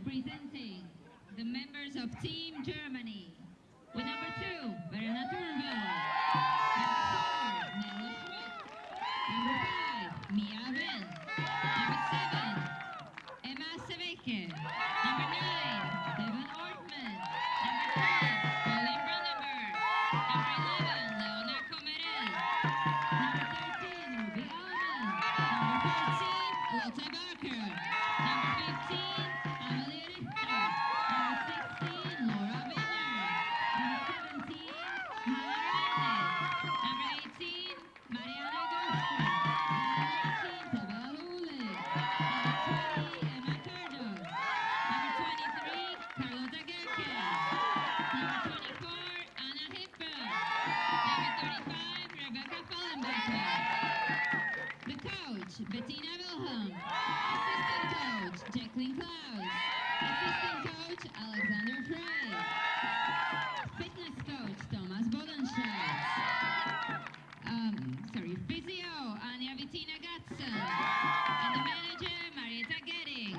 Representing the members of Team Germany. With number 2, Verena Turvel. Number 4, Nella Schmidt. Number 5, Mia Wen. Number 7, Emma Seveke. Number 9, Devon Ortman. Number 10, Colin Brandenburg. Number 11, Leona Comerel. Number 13, Ruby Alman. Number 14, Lotte Barker. Number 15, Amelie Richter. Number 16, Laura Wiener. Number 17, Hannah Ragnes. Number 18, Mariana Gerster. Number 19, Tabella Lulig. Number 20, Emma Cardos. Number 23, Carlota Gerke. Number 24, Anna Hipper. Number 35, Rebecca Fallenbecker. The coach, Bettina Wilhelm. Assistant coach, Jacqueline Klaus. Assistant coach, Alexander Frey. Fitness coach, Thomas Bodenschatz. Physio, Anja Vittina Gatsen. And the manager, Marietta Getting.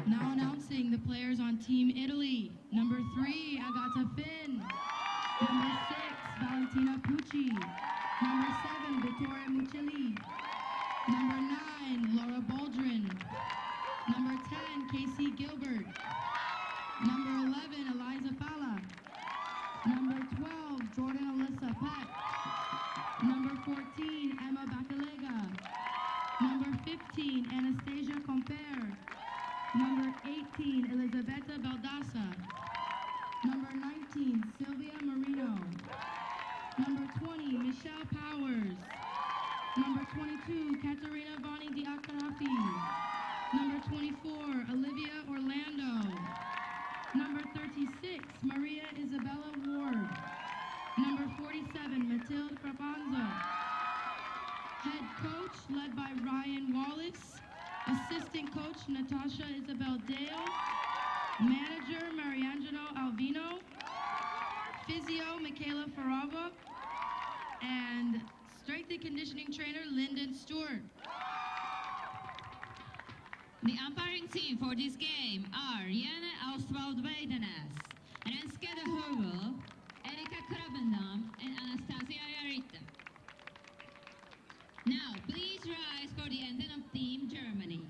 Now announcing the players on Team Italy. Number 3, Agata Finn. Number 6, Valentina Pucci. Number 7, Vittoria Muccelli. Number 9, Laura Baldrin. Number 10, Casey Gilbert. Number 11, Eliza Fala. Number 12, Jordan Alyssa Peck. Number 14, Emma Bacalega. Number 15, Anastasia Comper. Number 18, Elisabetta Baldassa. Number 19, Sylvia Marino. Number 20, Michelle Powers. Number 22, Katerina Vani Diakarafi. Number 24, Olivia Orlando. Number 36, Maria Isabella Ward. Number 47, Matilde Frabanzo. Head coach led by Ryan Wallace. Assistant coach, Natasha Isabel Dale. Manager, Mariangelo Alvino. Physio, Michaela Farava. And strength and conditioning trainer, Lyndon Stewart. The umpiring team for this game are Jana Oswald Weidenes, Renske de Heuvel, Erika Krabendam, and Anastasia Yarita. Now, please rise for the anthem of Team Germany.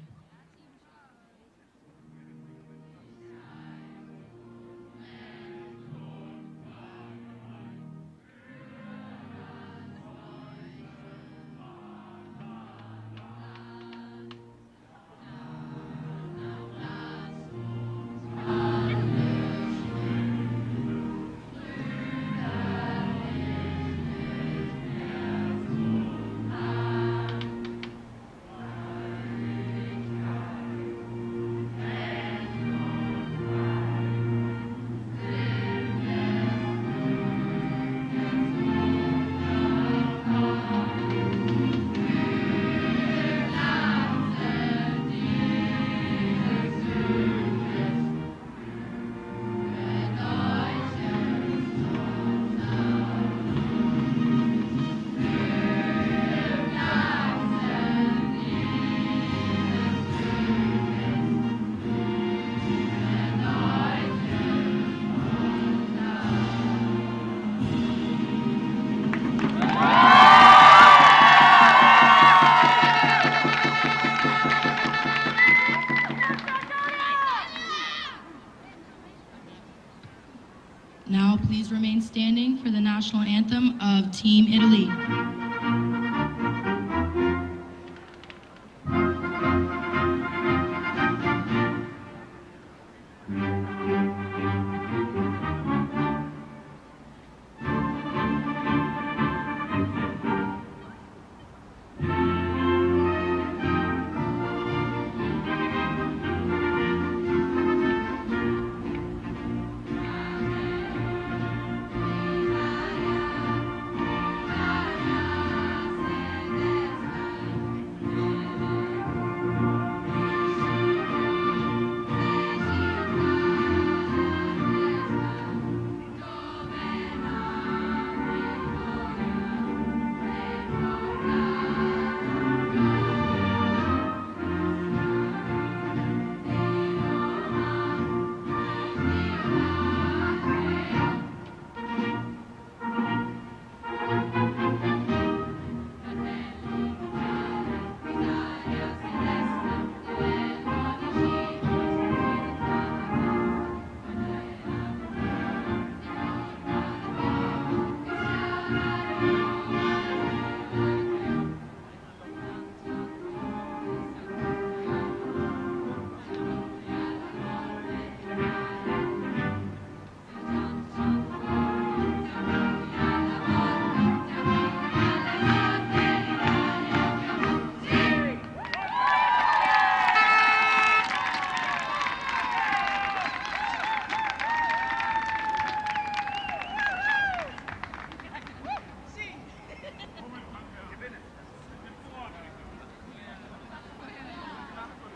Now please remain standing for the national anthem of Team Italy.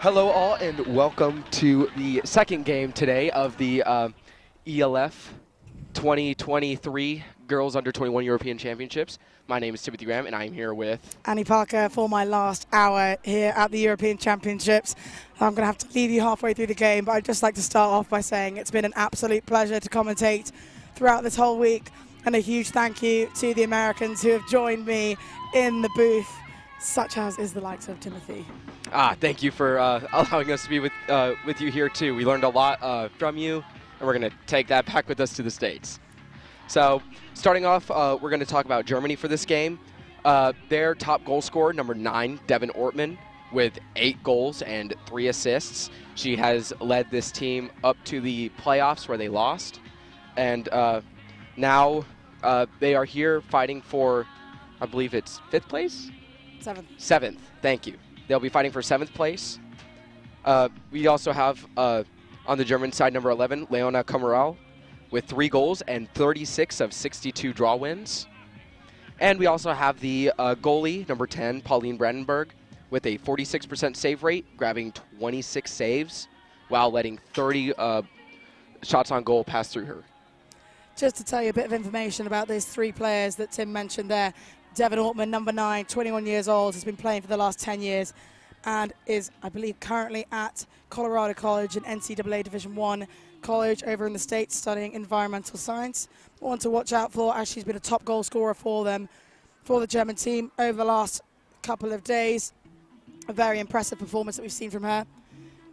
Hello all and welcome to the second game today of the ELF 2023 Girls Under 21 European Championships. My name is Timothy Graham and I'm here with Annie Parker for my last hour here at the European Championships. I'm going to have to leave you halfway through the game, but I'd just like to start off by saying it's been an absolute pleasure to commentate throughout this whole week, and a huge thank you to the Americans who have joined me in the booth, such as is the likes of Timothy. Thank you for allowing us to be with you here too. We learned a lot from you, and we're going to take that back with us to the States. So starting off, we're going to talk about Germany for this game. Their top goal scorer, number 9, Devin Ortman, with 8 goals and 3 assists. She has led this team up to the playoffs where they lost. And now they are here fighting for, I believe it's 5th place? 7th. 7th, thank you. They'll be fighting for 7th place. We also have, on the German side, number 11, Leona Kamaral, with 3 goals and 36 of 62 draw wins. And we also have the goalie, number 10, Pauline Brandenburg, with a 46% save rate, grabbing 26 saves, while letting 30 shots on goal pass through her. Just to tell you a bit of information about these 3 players that Tim mentioned there. Devin Ortman, number 9, 21 years old, has been playing for the last 10 years and is, I believe, currently at Colorado College, an NCAA Division I college over in the States, studying environmental science. One to watch out for, as she's been a top goal scorer for them, for the German team over the last couple of days. A very impressive performance that we've seen from her.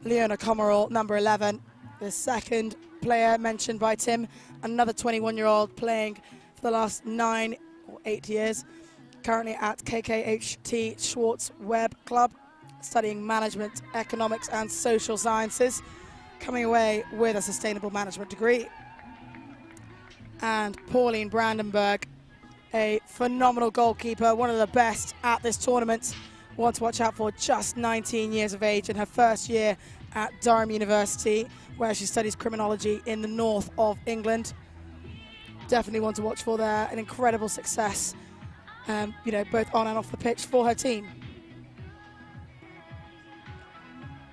Leona Komarol, number 11, the second player mentioned by Tim, another 21-year-old playing for the last 9 or 8 years, currently at KKHT Schwartz Webb Club, studying management, economics and social sciences, coming away with a sustainable management degree. And Pauline Brandenburg, a phenomenal goalkeeper, one of the best at this tournament. One to watch out for, just 19 years of age, in her first year at Durham University, where she studies criminology in the north of England. Definitely one to watch for there. An incredible success, both on and off the pitch for her team.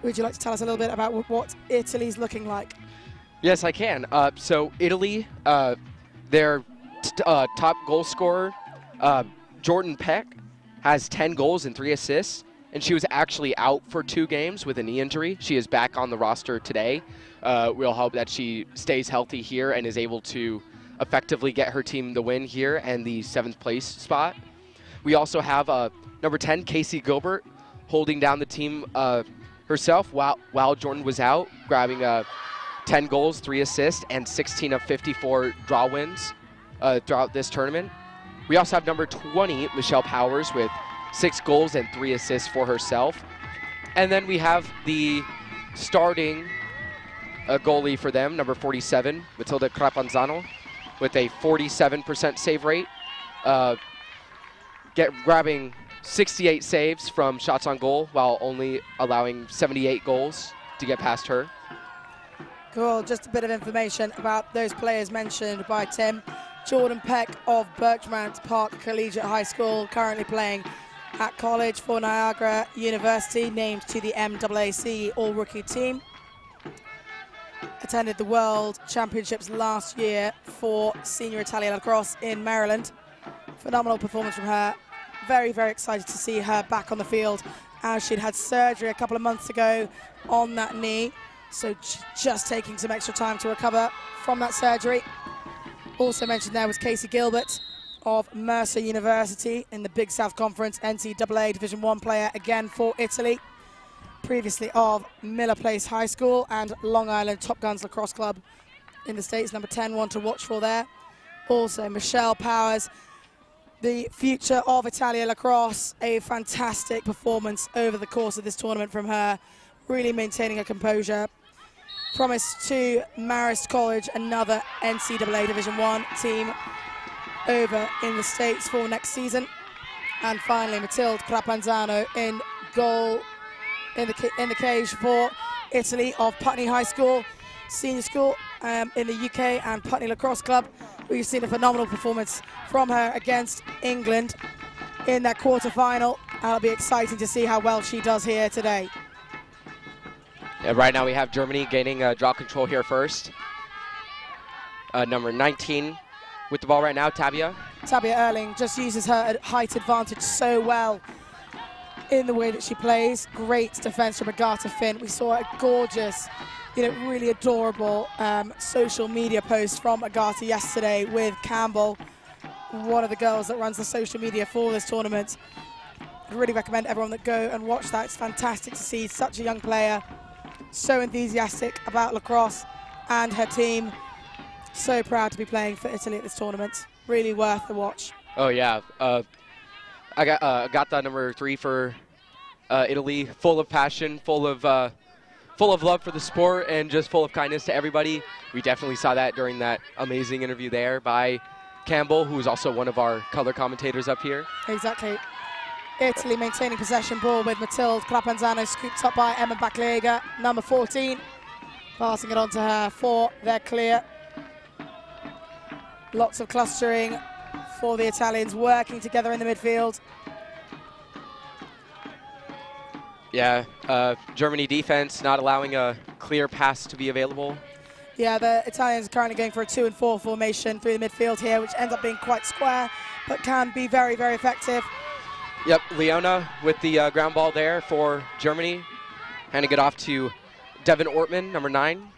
Would you like to tell us a little bit about what Italy's looking like? Yes, I can. So Italy, their top goal scorer, Jordan Peck, has 10 goals and 3 assists, and she was actually out for 2 games with a knee injury. She is back on the roster today. We'll hope that she stays healthy here and is able to effectively get her team the win here and the 7th place spot. We also have number 10, Casey Gilbert, holding down the team herself while Jordan was out, grabbing 10 goals, 3 assists, and 16 of 54 draw wins throughout this tournament. We also have number 20, Michelle Powers, with 6 goals and 3 assists for herself. And then we have the starting goalie for them, number 47, Matilda Crapanzano, with a 47% save rate, grabbing 68 saves from shots on goal while only allowing 78 goals to get past her. Cool, just a bit of information about those players mentioned by Tim. Jordan Peck of Birchmount Park Collegiate High School, currently playing at college for Niagara University, named to the MAAC All-Rookie team. Attended the World Championships last year for Senior Italian Lacrosse in Maryland. Phenomenal performance from her. Very, very excited to see her back on the field, as she'd had surgery a couple of months ago on that knee. So just taking some extra time to recover from that surgery. Also mentioned there was Casey Gilbert of Mercer University in the Big South Conference, NCAA Division I player, again for Italy. Previously of Miller Place High School and Long Island Top Guns Lacrosse Club in the States, number 10, one to watch for there. Also Michelle Powers, the future of Italia Lacrosse, a fantastic performance over the course of this tournament from her, really maintaining her composure. Promised to Marist College, another NCAA Division I team over in the States for next season. And finally, Matilda Crapanzano in goal in the cage for Italy of Putney High School, senior school in the UK, and Putney Lacrosse Club. We've seen a phenomenal performance from her against England in that quarter-final. It'll be exciting to see how well she does here today. Right now we have Germany gaining draw control here first. Number 19 with the ball right now, Tabia. Tabia Erling just uses her height advantage so well in the way that she plays. Great defense from Agatha Finn. We saw a gorgeous, really adorable social media post from Agatha yesterday with Campbell, one of the girls that runs the social media for this tournament. I really recommend everyone that go and watch that. It's fantastic to see such a young player, so enthusiastic about lacrosse and her team. So proud to be playing for Italy at this tournament. Really worth the watch. Oh yeah, I got the number 3 for Italy. Full of passion, full of love for the sport, and just full of kindness to everybody. We definitely saw that during that amazing interview there by Campbell, who is also one of our color commentators up here. Exactly. Italy maintaining possession ball with Matilde Crapanzano, scooped up by Emma Baklega, number 14. Passing it on to her for their clear. Lots of clustering for the Italians, working together in the midfield. Yeah, Germany defense not allowing a clear pass to be available. Yeah, the Italians are currently going for a 2-and-4 formation through the midfield here, which ends up being quite square, but can be very, very effective. Yep, Leona with the ground ball there for Germany. Handing it off to Devin Ortman, number 9.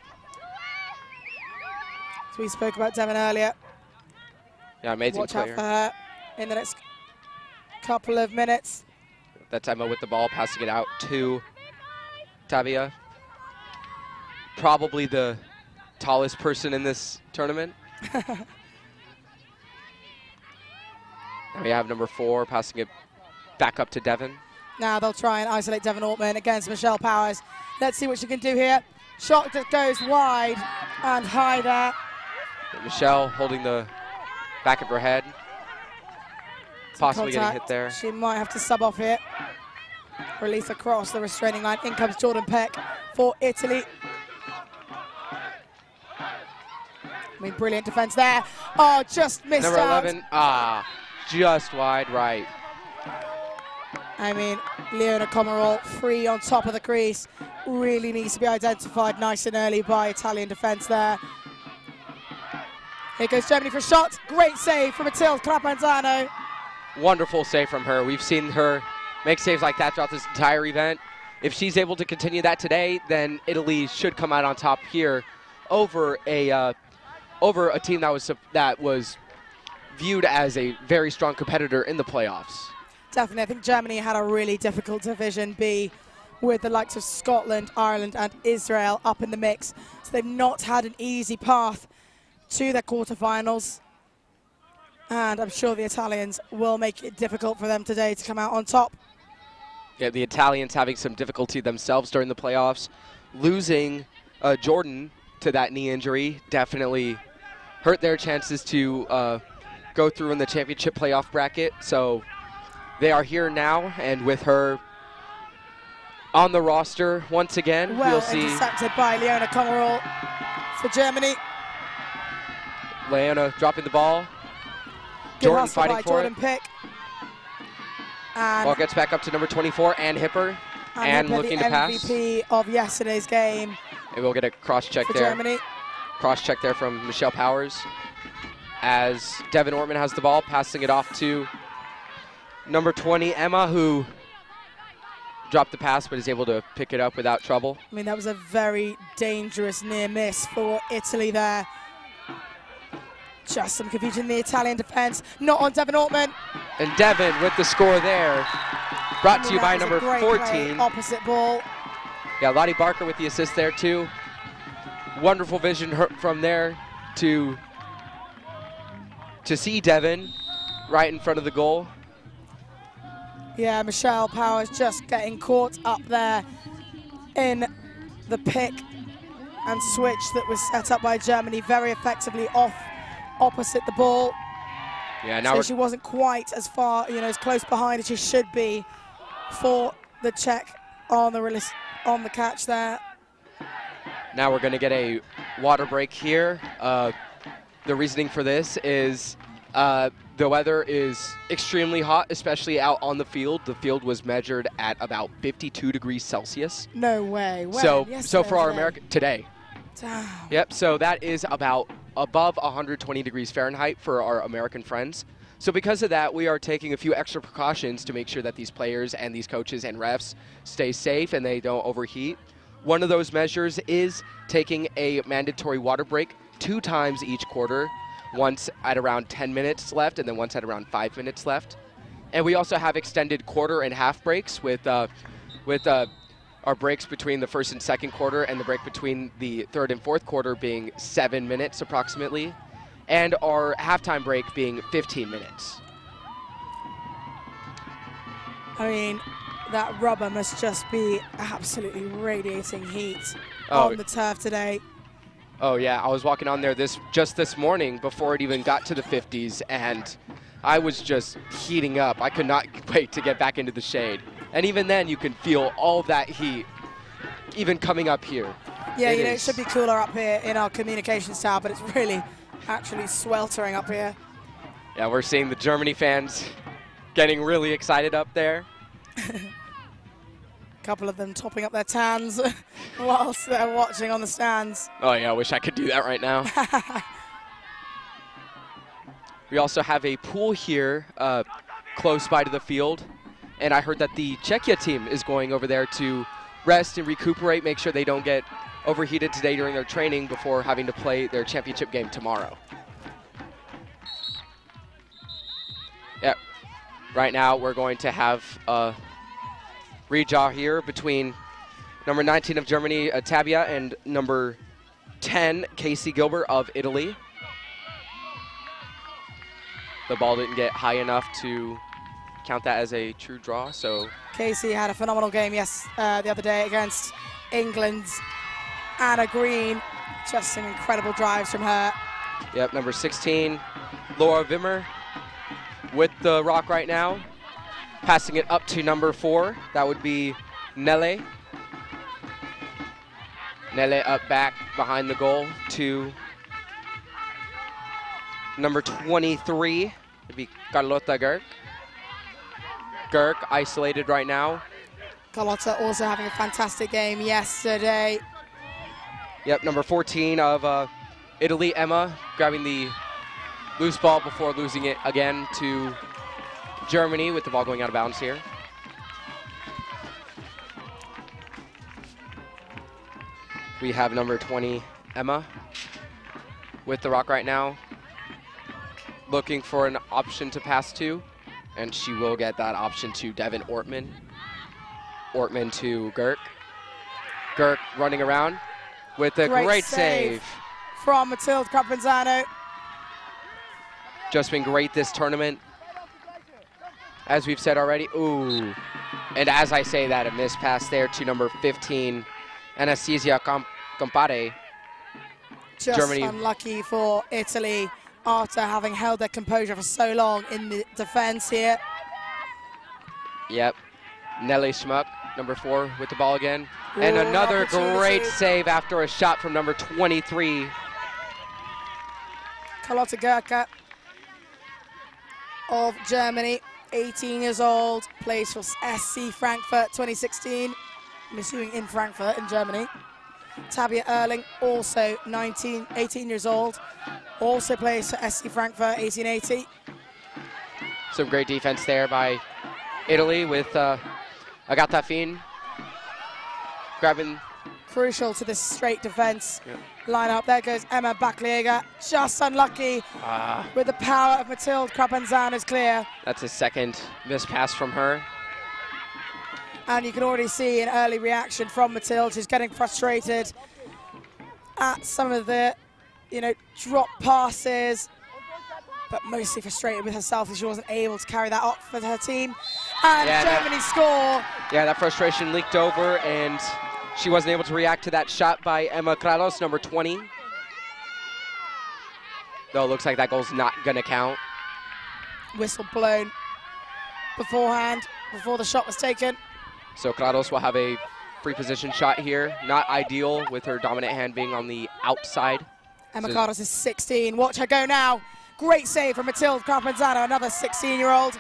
So we spoke about Devin earlier. Yeah, amazing Watch player. out for her in the next couple of minutes. That's Emma with the ball, passing it out to Tabia. Probably the tallest person in this tournament. And we have number 4 passing it back up to Devin. Now they'll try and isolate Devin Ortman against Michelle Powers. Let's see what she can do here. Shot that goes wide and high there. Michelle holding the back of her head. Possibly getting hit there. She might have to sub off here. Release across the restraining line. In comes Jordan Peck for Italy. I mean, brilliant defense there. Oh, just missed Number out. 11, just wide right. I mean, Leona Comerol free on top of the crease. Really needs to be identified nice and early by Italian defense there. Here goes Germany for a shot. Great save from Matilde Crapanzano. Wonderful save from her. We've seen her make saves like that throughout this entire event. If she's able to continue that today, then Italy should come out on top here over a team that was viewed as a very strong competitor in the playoffs. Definitely, I think Germany had a really difficult Division B with the likes of Scotland, Ireland and Israel up in the mix. So they've not had an easy path to their quarterfinals. And I'm sure the Italians will make it difficult for them today to come out on top. Yeah, the Italians having some difficulty themselves during the playoffs. Losing Jordan to that knee injury definitely hurt their chances to go through in the championship playoff bracket. So they are here now, and with her on the roster once again, we'll see. Intercepted by Leona Comerol for Germany. Leona dropping the ball. Good Jordan hustle fighting by for Jordan it. Pick. And Ball gets back up to number 24, Ann Hipper. And looking to pass. MVP of yesterday's game. And we'll get a cross check for there. Germany. Cross check there from Michelle Powers. As Devin Ortman has the ball, passing it off to number 20, Emma, who dropped the pass but is able to pick it up without trouble. I mean, that was a very dangerous near miss for Italy there. Just some confusion in the Italian defense. Not on Devin Ortman. And Devin with the score there. Brought to you by number 14. Opposite ball. Yeah, Lottie Barker with the assist there too. Wonderful vision from there to see Devin right in front of the goal. Yeah, Michelle Powers just getting caught up there in the pick and switch that was set up by Germany very effectively off opposite the ball. Yeah, now so she wasn't quite as far, as close behind as she should be for the check on the release, on the catch there. Now we're going to get a water break here. The reasoning for this is The weather is extremely hot, especially out on the field. The field was measured at about 52 degrees Celsius. No way. When? So Yesterday for or our today? American today. Damn. Yep. So that is about above 120 degrees Fahrenheit for our American friends. So because of that, we are taking a few extra precautions to make sure that these players and these coaches and refs stay safe and they don't overheat. One of those measures is taking a mandatory water break 2 times each quarter, once at around 10 minutes left and then once at around 5 minutes left. And we also have extended quarter and half breaks with our breaks between the first and second quarter and the break between the third and fourth quarter being 7 minutes approximately, and our halftime break being 15 minutes. I mean, that rubber must just be absolutely radiating heat Oh. on the turf today. Oh yeah, I was walking on there just this morning before it even got to the 50s, and I was just heating up. I could not wait to get back into the shade. And even then, you can feel all that heat, even coming up here. Yeah, It you know, it is. should be cooler up here in our communications tower, but it's really actually sweltering up here. Yeah, we're seeing the Germany fans getting really excited up there. A couple of them topping up their tans whilst they're watching on the stands. Oh yeah, I wish I could do that right now. We also have a pool here close by to the field, and I heard that the Czechia team is going over there to rest and recuperate, make sure they don't get overheated today during their training before having to play their championship game tomorrow. Yeah, right now we're going to have a redraw here between number 19 of Germany, Tabia, and number 10, Casey Gilbert of Italy. The ball didn't get high enough to count that as a true draw, so. Casey had a phenomenal game, the other day against England's Anna Green. Just some incredible drives from her. Yep, number 16, Laura Wimmer with the rock right now. Passing it up to number 4, that would be Nele. Nele up back behind the goal to number 23, would be Carlota Gerk. Gerk isolated right now. Carlotta also having a fantastic game yesterday. Yep, number 14 of Italy, Emma, grabbing the loose ball before losing it again to Germany with the ball going out of bounds here. We have number 20, Emma, with the rock right now, looking for an option to pass to, and she will get that option to Devin Ortman. Ortman to Gerk. Gerk running around with a great save. From Matilde Capanzano. Just been great this tournament. As we've said already, ooh. And as I say that, a missed pass there to number 15, Anastasia Compare. Just Germany. Unlucky for Italy after having held their composure for so long in the defense here. Yep. Nelly Schmuck, number 4, with the ball again. And Ooh, another opportunity. great save after a shot from number 23. Carlotta Gerke of Germany, 18 years old, plays for SC Frankfurt 2016. I'm assuming in Frankfurt in Germany. Tabia Erling, also 18 years old, also plays for SC Frankfurt 1880. Some great defense there by Italy with Agata Fin grabbing. Crucial to this straight defense Yep. lineup. There goes Emma Bakliega, just unlucky with the power of Matilde Capanzano's clear. That's a second missed pass from her. And you can already see an early reaction from Matilde, who's getting frustrated at some of the, drop passes, but mostly frustrated with herself as she wasn't able to carry that up for her team. And Germany score. Yeah, that frustration leaked over, and she wasn't able to react to that shot by Emma Kratos, number 20. Though it looks like that goal's not gonna count. Whistle blown beforehand, before the shot was taken. So Kratos will have a free position shot here. Not ideal with her dominant hand being on the outside. Emma So- Cardos is 16. Watch her go now. Great save from Matilda Crapanzano, another 16-year-old.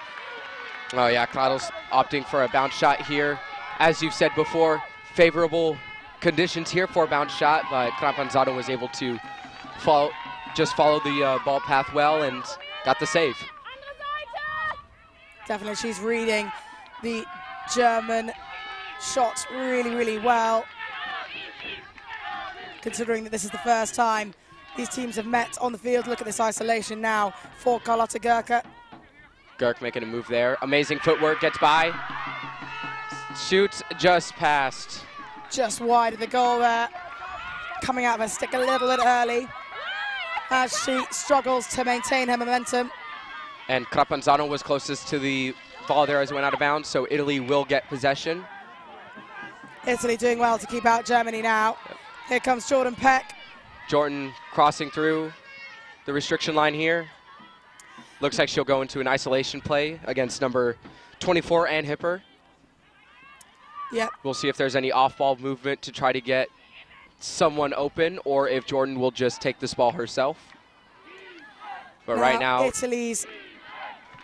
Oh yeah, Claddle's opting for a bounce shot here. As you've said before, favorable conditions here for a bounce shot, but Crapanzano was able to follow the ball path well and got the save. Definitely, she's reading the German shots really, really well, considering that this is the first time these teams have met on the field. Look at this isolation now for Carlotta Gurka. Gurk making a move there. Amazing footwork, gets by. Shoots just past. Just wide of the goal there. Coming out of her stick a little bit early as she struggles to maintain her momentum. And Crapanzano was closest to the ball there as it went out of bounds, so Italy will get possession. Italy doing well to keep out Germany now. Yep. Here comes Jordan Peck. Jordan crossing through the restriction line here. Looks like she'll go into an isolation play against number 24, Ann Hipper. Yep. We'll see if there's any off-ball movement to try to get someone open, or if Jordan will just take this ball herself. But right now, Italy's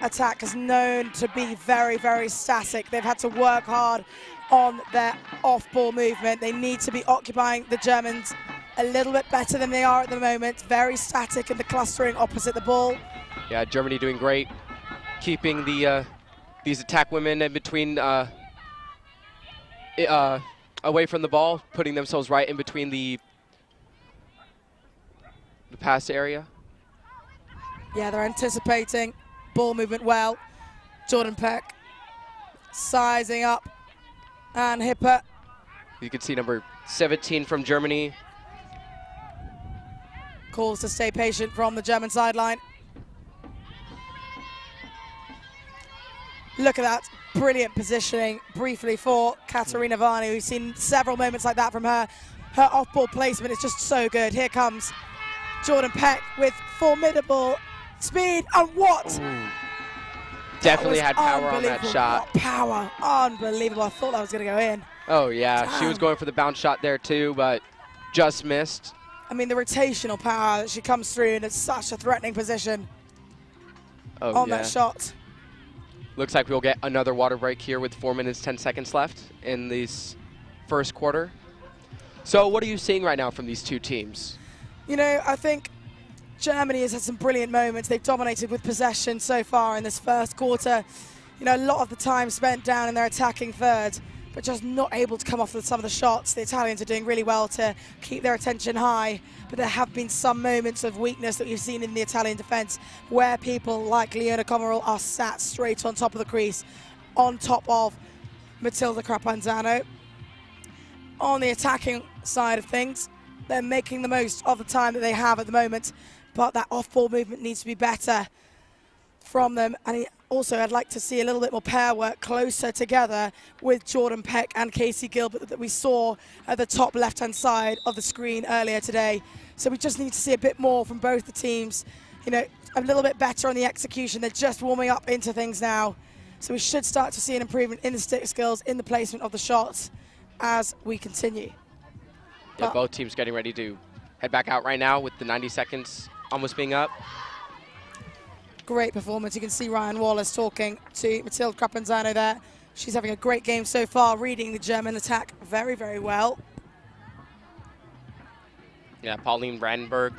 attack is known to be very, very static. They've had to work hard on their off-ball movement. They need to be occupying the Germans a little bit better than they are at the moment. Very static in the clustering opposite the ball. Yeah, Germany doing great, keeping the these attack women in between, away from the ball, putting themselves right in between the pass area. Yeah, they're anticipating ball movement well. Jordan Peck sizing up, and Hipper. You can see number 17 from Germany. Calls to stay patient from the German sideline. Look at that brilliant positioning briefly for Katarina Varney. We've seen several moments like that from her. Her off-ball placement is just so good. Here comes Jordan Peck with formidable speed, and what? Ooh. Definitely had power on that shot. What power, unbelievable. I thought that was gonna go in. Oh yeah, Damn. She was going for the bounce shot there too, but just missed. I mean, the rotational power that she comes through in such a threatening position on that shot. Looks like we'll get another water break here with 4 minutes, 10 seconds left in this first quarter. So what are you seeing right now from these two teams? You know, I think Germany has had some brilliant moments. They've dominated with possession so far in this first quarter. You know, a lot of the time spent down in their attacking third, but just not able to come off with some of the shots. The Italians are doing really well to keep their attention high, but there have been some moments of weakness that we've seen in the Italian defence where people like Leona Comarol are sat straight on top of the crease, on top of Matilda Crapanzano. On the attacking side of things, they're making the most of the time that they have at the moment, but that off-ball movement needs to be better from them. And also, I'd like to see a little bit more pair work closer together with Jordan Peck and Casey Gilbert that we saw at the top left-hand side of the screen earlier today. So we just need to see a bit more from both the teams. You know, a little bit better on the execution. They're just warming up into things now. So we should start to see an improvement in the stick skills, in the placement of the shots as we continue. Yeah, both teams getting ready to head back out right now with the 90 seconds almost being up. Great performance. You can see Ryan Wallace talking to Matilda Crapanzano there. She's having a great game so far, reading the German attack very, very well. Yeah, Pauline Brandenburg,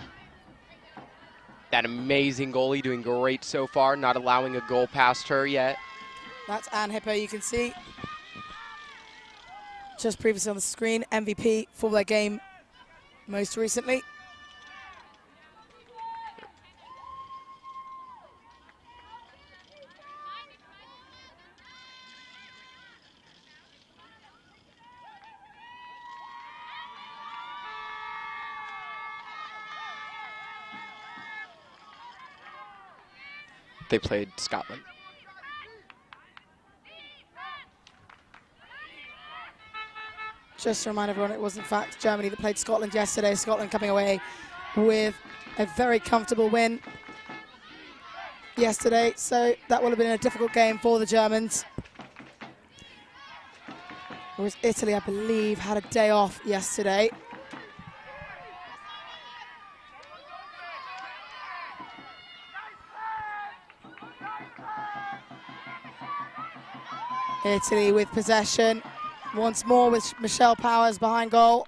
that amazing goalie, doing great so far, not allowing a goal past her yet. That's Ann Hipper, you can see. Just previously on the screen, MVP for their game most recently. They played Scotland. Just to remind everyone, it was in fact Germany that played Scotland yesterday. Scotland coming away with a very comfortable win yesterday. So that would have been a difficult game for the Germans. Whereas Italy, I believe, had a day off yesterday. Italy with possession. Once more with Michelle Powers behind goal.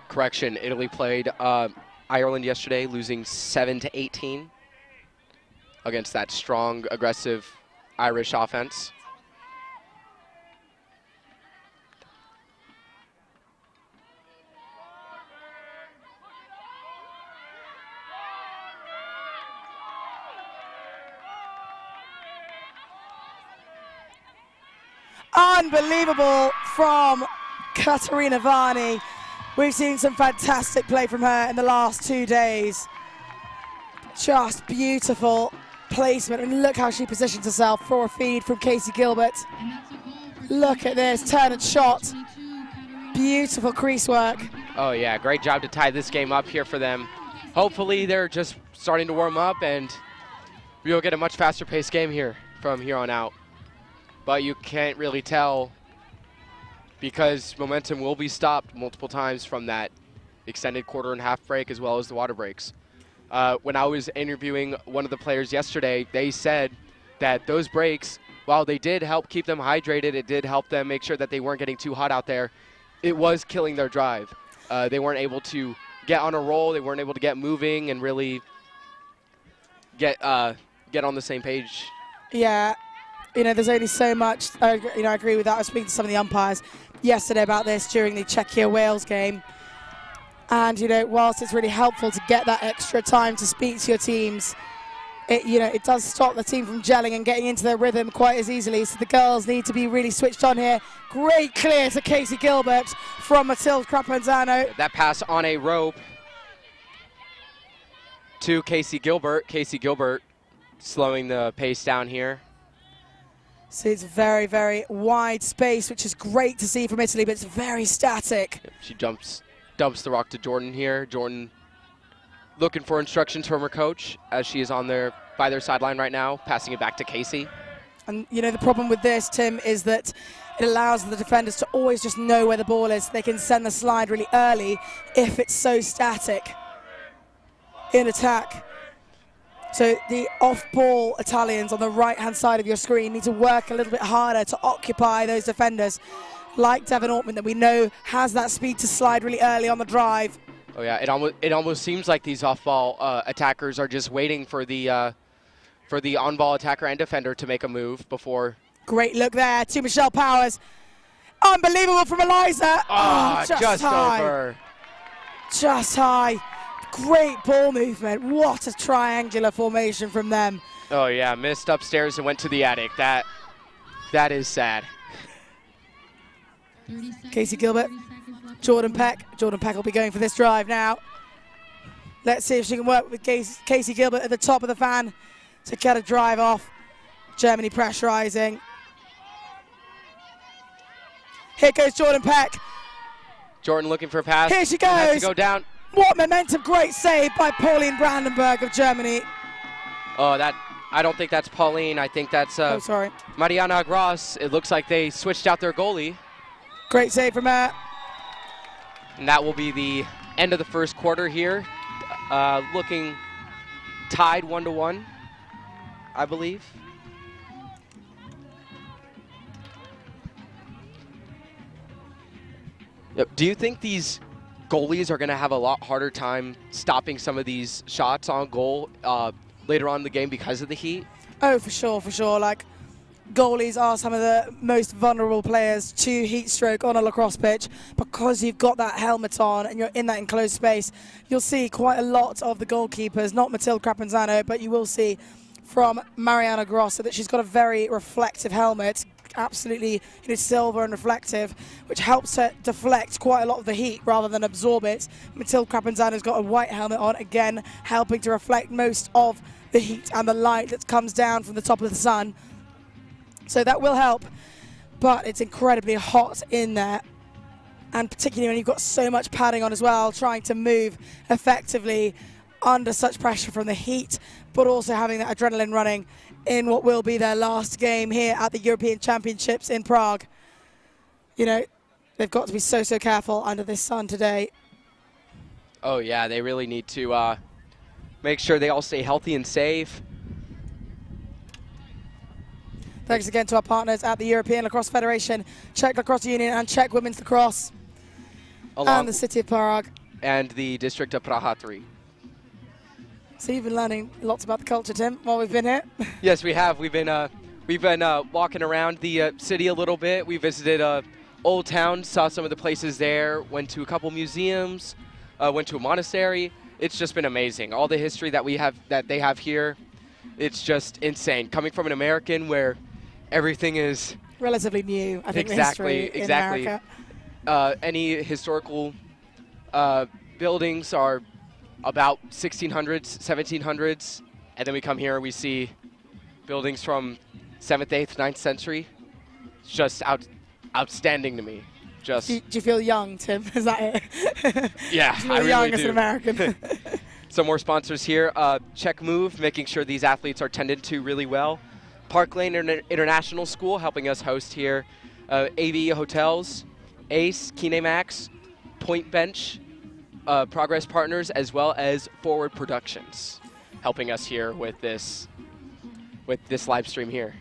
Correction, Italy played Ireland yesterday, losing 7-18 against that strong, aggressive Irish offense. Unbelievable from Katerina Varney. We've seen some fantastic play from her in the last 2 days. Just beautiful placement, and look how she positions herself for a feed from Casey Gilbert. Look at this, turn and shot. Beautiful crease work. Oh yeah, great job to tie this game up here for them. Hopefully they're just starting to warm up and we'll get a much faster paced game here from here on out. But you can't really tell because momentum will be stopped multiple times from that extended quarter and half break as well as the water breaks. When I was interviewing one of the players yesterday, they said that those breaks, while they did help keep them hydrated, it did help them make sure that they weren't getting too hot out there, it was killing their drive. They weren't able to get on a roll, they weren't able to get moving and really get on the same page. Yeah. You know, there's only so much, I agree with that. I was speaking to some of the umpires yesterday about this during the Czechia-Wales game. And, you know, whilst it's really helpful to get that extra time to speak to your teams, it does stop the team from gelling and getting into their rhythm quite as easily. So the girls need to be really switched on here. Great clear to Casey Gilbert from Matilde Crapanzano. That pass on a rope to Casey Gilbert. Casey Gilbert slowing the pace down here. So it's very, very wide space, which is great to see from Italy, but it's very static. Yep, she dumps the rock to Jordan here. Jordan looking for instructions from her coach as she is by their sideline right now, passing it back to Casey. And, you know, the problem with this, Tim, is that it allows the defenders to always just know where the ball is. They can send the slide really early if it's so static in attack. So the off-ball Italians on the right-hand side of your screen need to work a little bit harder to occupy those defenders, like Devon Ortman, that we know has that speed to slide really early on the drive. Oh yeah, it almost seems like these off-ball attackers are just waiting for the on-ball attacker and defender to make a move before. Great look there to Michelle Powers. Unbelievable from Eliza. Oh, just high. over. Just high. Great ball movement. What a triangular formation from them. Oh yeah, missed upstairs and went to the attic. That is sad. Casey Gilbert, Jordan Peck. Jordan Peck will be going for this drive now. Let's see if she can work with Casey Gilbert at the top of the fan to get a drive off. Germany pressurizing. Here goes Jordan Peck. Jordan looking for a pass. Here she goes. Has to go down. What momentum, great save by Pauline Brandenburg of Germany. Oh, I don't think that's Pauline. I think that's sorry. Mariana Gross. It looks like they switched out their goalie. Great save from her. And that will be the end of the first quarter here. Looking tied 1-1, I believe. Yep. Do you think these goalies are going to have a lot harder time stopping some of these shots on goal later on in the game because of the heat? Oh, for sure, for sure. Like, goalies are some of the most vulnerable players to heat stroke on a lacrosse pitch because you've got that helmet on and you're in that enclosed space. You'll see quite a lot of the goalkeepers, not Matilde Crapanzano, but you will see from Mariana Grossa that she's got a very reflective helmet, absolutely silver and reflective, which helps her deflect quite a lot of the heat rather than absorb it. Matilde Crapanzano's got a white helmet on, again helping to reflect most of the heat and the light that comes down from the top of the sun. So that will help, but it's incredibly hot in there, and particularly when you've got so much padding on as well, trying to move effectively under such pressure from the heat, but also having that adrenaline running in what will be their last game here at the European Championships in Prague. You know, they've got to be so careful under this sun today. Oh yeah, they really need to make sure they all stay healthy and safe. Thanks again to our partners at the European Lacrosse Federation, Czech Lacrosse Union, and Czech Women's Lacrosse, and the City of Prague. And the District of Praha 3. So you've been learning lots about the culture, Tim, while we've been here. Yes, we have. We've been walking around the city a little bit. We visited Old Town, saw some of the places there, went to a couple museums, went to a monastery. It's just been amazing. All the history that they have here, it's just insane. Coming from an American where everything is relatively new, I think. Exactly. In America. Any historical buildings are about 1600s, 1700s, and then we come here and we see buildings from 7th, 8th, 9th century. It's just outstanding to me. Just. Do you feel young, Tim? Is that it? Yeah, do you feel I really young do. as an American. Some more sponsors here. Check Move, making sure these athletes are tended to really well. Park Lane International School, helping us host here. AV Hotels, Ace, Kinemax, Point Bench, Progress Partners, as well as Forward Productions, helping us here with this live stream here.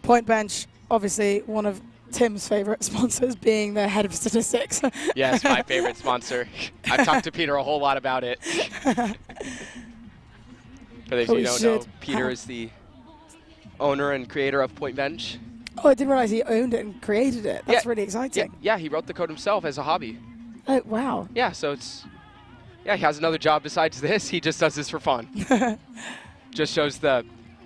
Point Bench, obviously one of Tim's favorite sponsors, being the head of statistics. Yes, my favorite sponsor. I've talked to Peter a whole lot about it. For those of you who don't know, Peter is the owner and creator of Point Bench. Oh, I didn't realize he owned it and created it. That's really exciting. Yeah, he wrote the code himself as a hobby. Oh, wow. Yeah, so he has another job besides this. He just does this for fun. Just shows the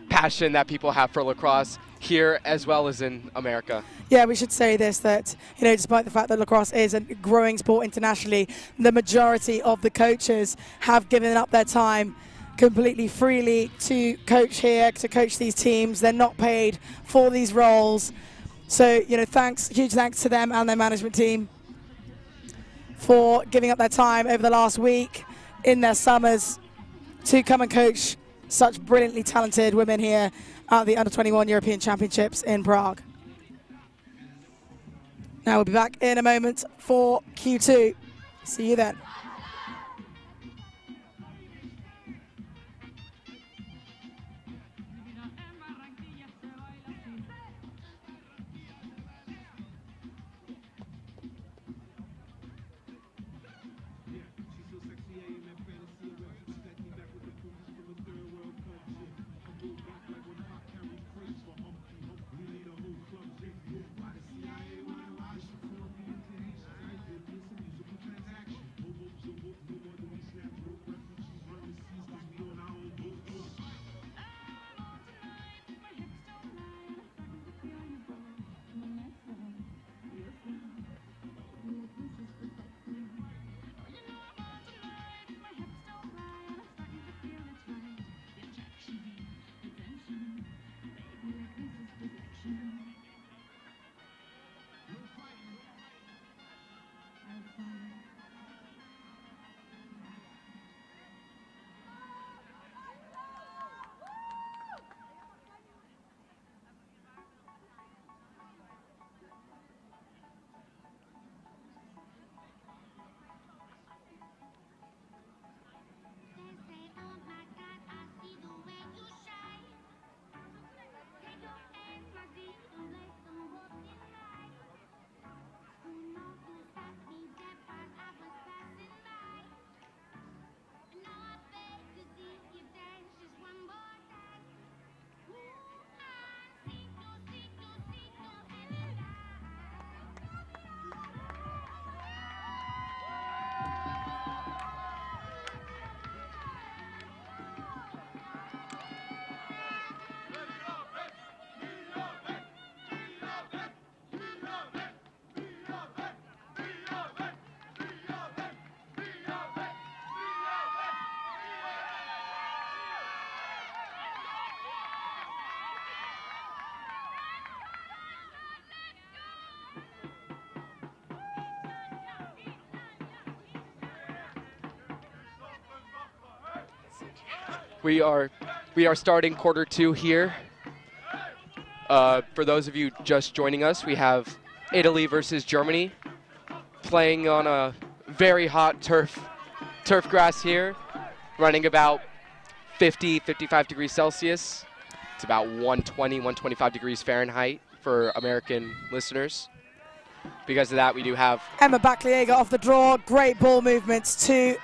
passion that people have for lacrosse here as well as in America. Yeah, we should say this, that, despite the fact that lacrosse is a growing sport internationally, the majority of the coaches have given up their time completely freely to coach here, to coach these teams. They're not paid for these roles. So, huge thanks to them and their management team for giving up their time over the last week in their summers to come and coach such brilliantly talented women here at the Under-21 European Championships in Prague. Now we'll be back in a moment for Q2. See you then. We are starting quarter two here. For those of you just joining us, we have Italy versus Germany playing on a very hot turf grass here, running about 50, 55 degrees Celsius. It's about 120, 125 degrees Fahrenheit for American listeners. Because of that, we do have Emma Bakliega off the draw. Great ball movements to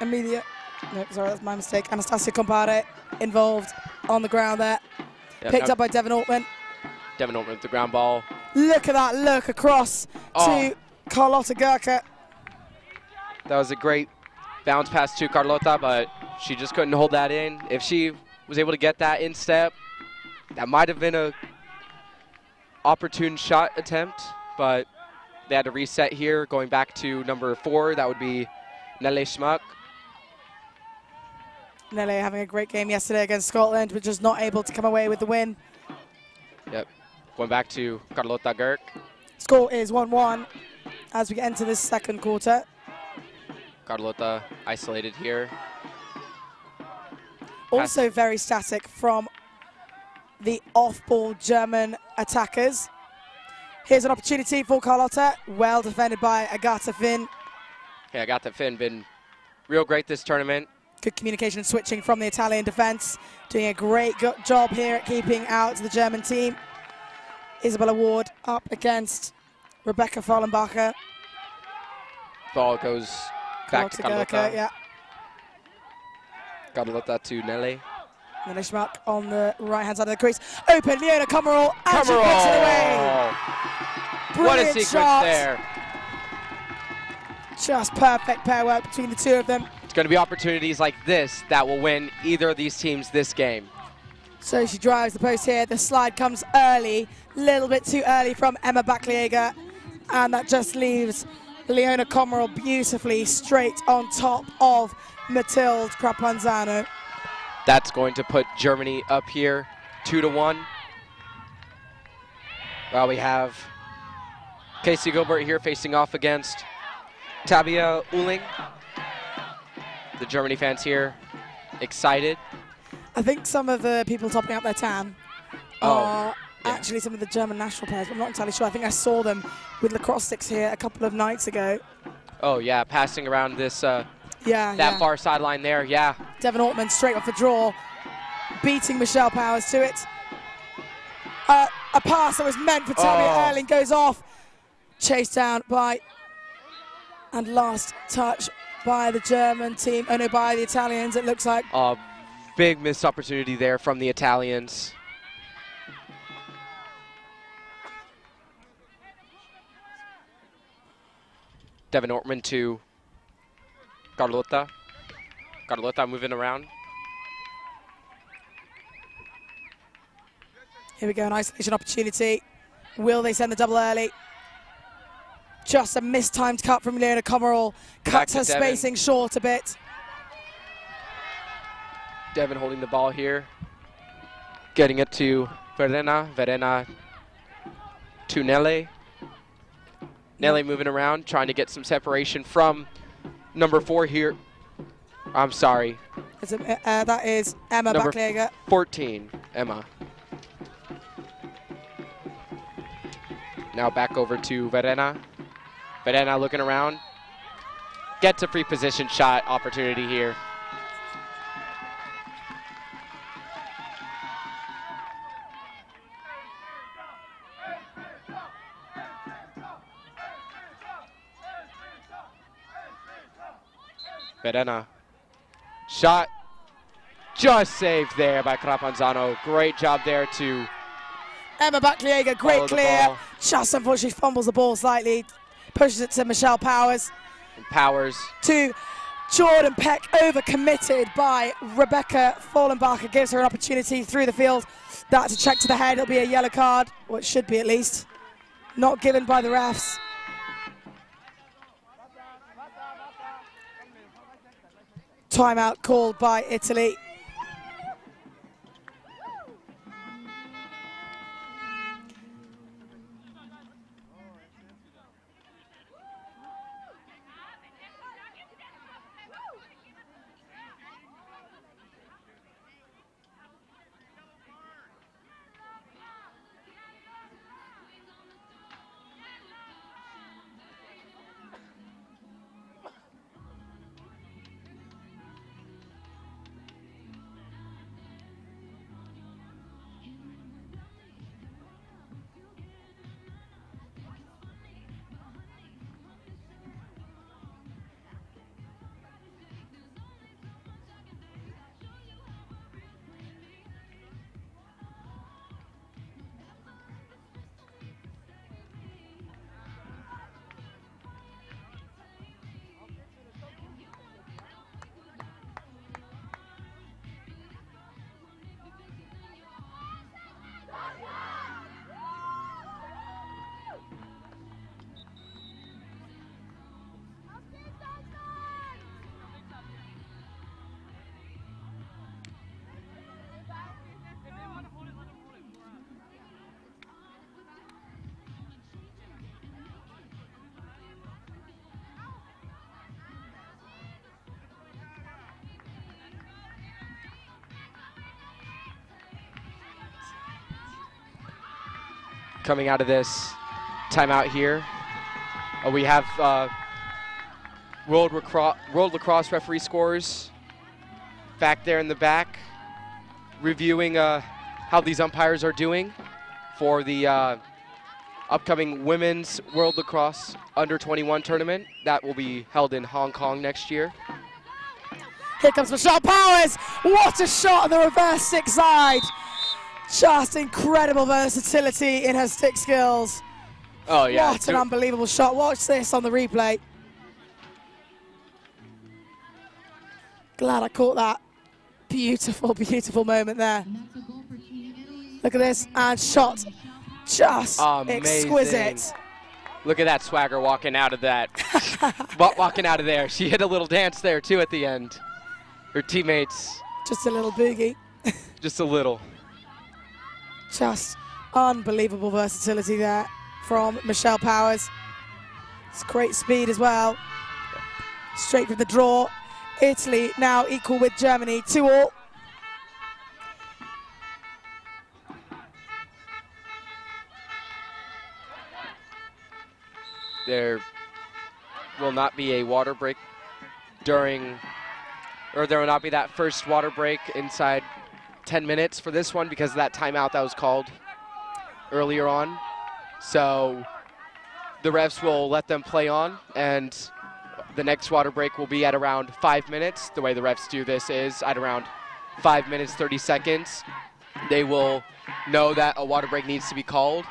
Emilia. No, sorry, that's my mistake. Anastasia Compare involved on the ground there. Yep, Picked up by Devon Altman. Devon Altman with the ground ball. Look at that look across to Carlotta Gurka. That was a great bounce pass to Carlotta, but she just couldn't hold that in. If she was able to get that in step, that might have been a opportune shot attempt, but they had to reset here, going back to number 4. That would be Nele Schmuck. Nele having a great game yesterday against Scotland, but just not able to come away with the win. Yep. Going back to Carlotta Gurk. Score is 1-1 as we get into this second quarter. Carlotta isolated here. Also very static from the off-ball German attackers. Here's an opportunity for Carlotta. Well defended by Agatha Finn. Yeah, Agatha Finn been real great this tournament. Good communication and switching from the Italian defense. Doing a great job here at keeping out the German team. Isabella Ward up against Rebecca Fallenbacher. Ball goes back to Carlotta. Yeah. Carlotta to Nele. Nele Schmuck on the right-hand side of the crease. Open, Leona Comerall, and she puts it away. What a Brilliant sequence shot. there. Just perfect pair work between the two of them. It's going to be opportunities like this that will win either of these teams this game. So she drives the post here. The slide comes early, a little bit too early from Emma Bakliega, and that just leaves Leona Comerall beautifully straight on top of Mathilde Crapanzano. That's going to put Germany up here 2-1. Well, we have Casey Gilbert here facing off against Tabia Uhling. The Germany fans here excited. I think some of the people topping up their tan are actually some of the German national players, but I'm not entirely sure. I think I saw them with lacrosse sticks here a couple of nights ago. Oh, yeah, passing around this that far sideline there, yeah. Devon Altman straight off the draw, beating Michelle Powers to it. A pass that was meant for Tabia Erling goes off. Chased down by, and last touch by the German team. Oh no, by the Italians, it looks like. Big missed opportunity there from the Italians. Devon Ortman to Carlotta. Carlotta moving around. Here we go, an isolation opportunity. Will they send the double early? Just a mistimed cut from Leona Comerall. Cuts her spacing short a bit. Devon holding the ball here. Getting it to Verena. Verena to Nele. Nele moving around, trying to get some separation from number 4 here. I'm sorry. That is Emma Bakliega. 14, Emma. Now back over to Verena. Verena looking around. Gets a free position shot opportunity here. Verena. Shot just saved there by Crapanzano. Great job there to Emma Bakliega, great clear. Just unfortunately fumbles the ball slightly. Pushes it to Michelle Powers. And Powers. To Jordan Peck, overcommitted by Rebecca Fallenbacher. Gives her an opportunity through the field. That's a check to the head. It'll be a yellow card, or it should be at least. Not given by the refs. Timeout called by Italy. coming out of this timeout here. We have World Lacrosse referee scores back there in the back, reviewing how these umpires are doing for the upcoming Women's World Lacrosse Under-21 tournament that will be held in Hong Kong next year. Here comes Michelle Powers. What a shot on the reverse stick side. Just incredible versatility in her stick skills. Oh, yeah. What an unbelievable shot. Watch this on the replay. Glad I caught that. Beautiful, beautiful moment there. Look at this, and shot. Just exquisite. Look at that swagger walking out of that. Walking out of there. She hit a little dance there, too, at the end. Her teammates. Just a little boogie. Just a little. Just unbelievable versatility there from Michelle Powers. It's great speed as well. Straight from the draw. Italy now equal with Germany, 2-all. There will not be a water break there will not be that first water break inside 10 minutes for this one because of that timeout that was called earlier on. So the refs will let them play on, and the next water break will be at around 5 minutes. The way the refs do this is at around 5 minutes, 30 seconds. They will know that a water break needs to be called.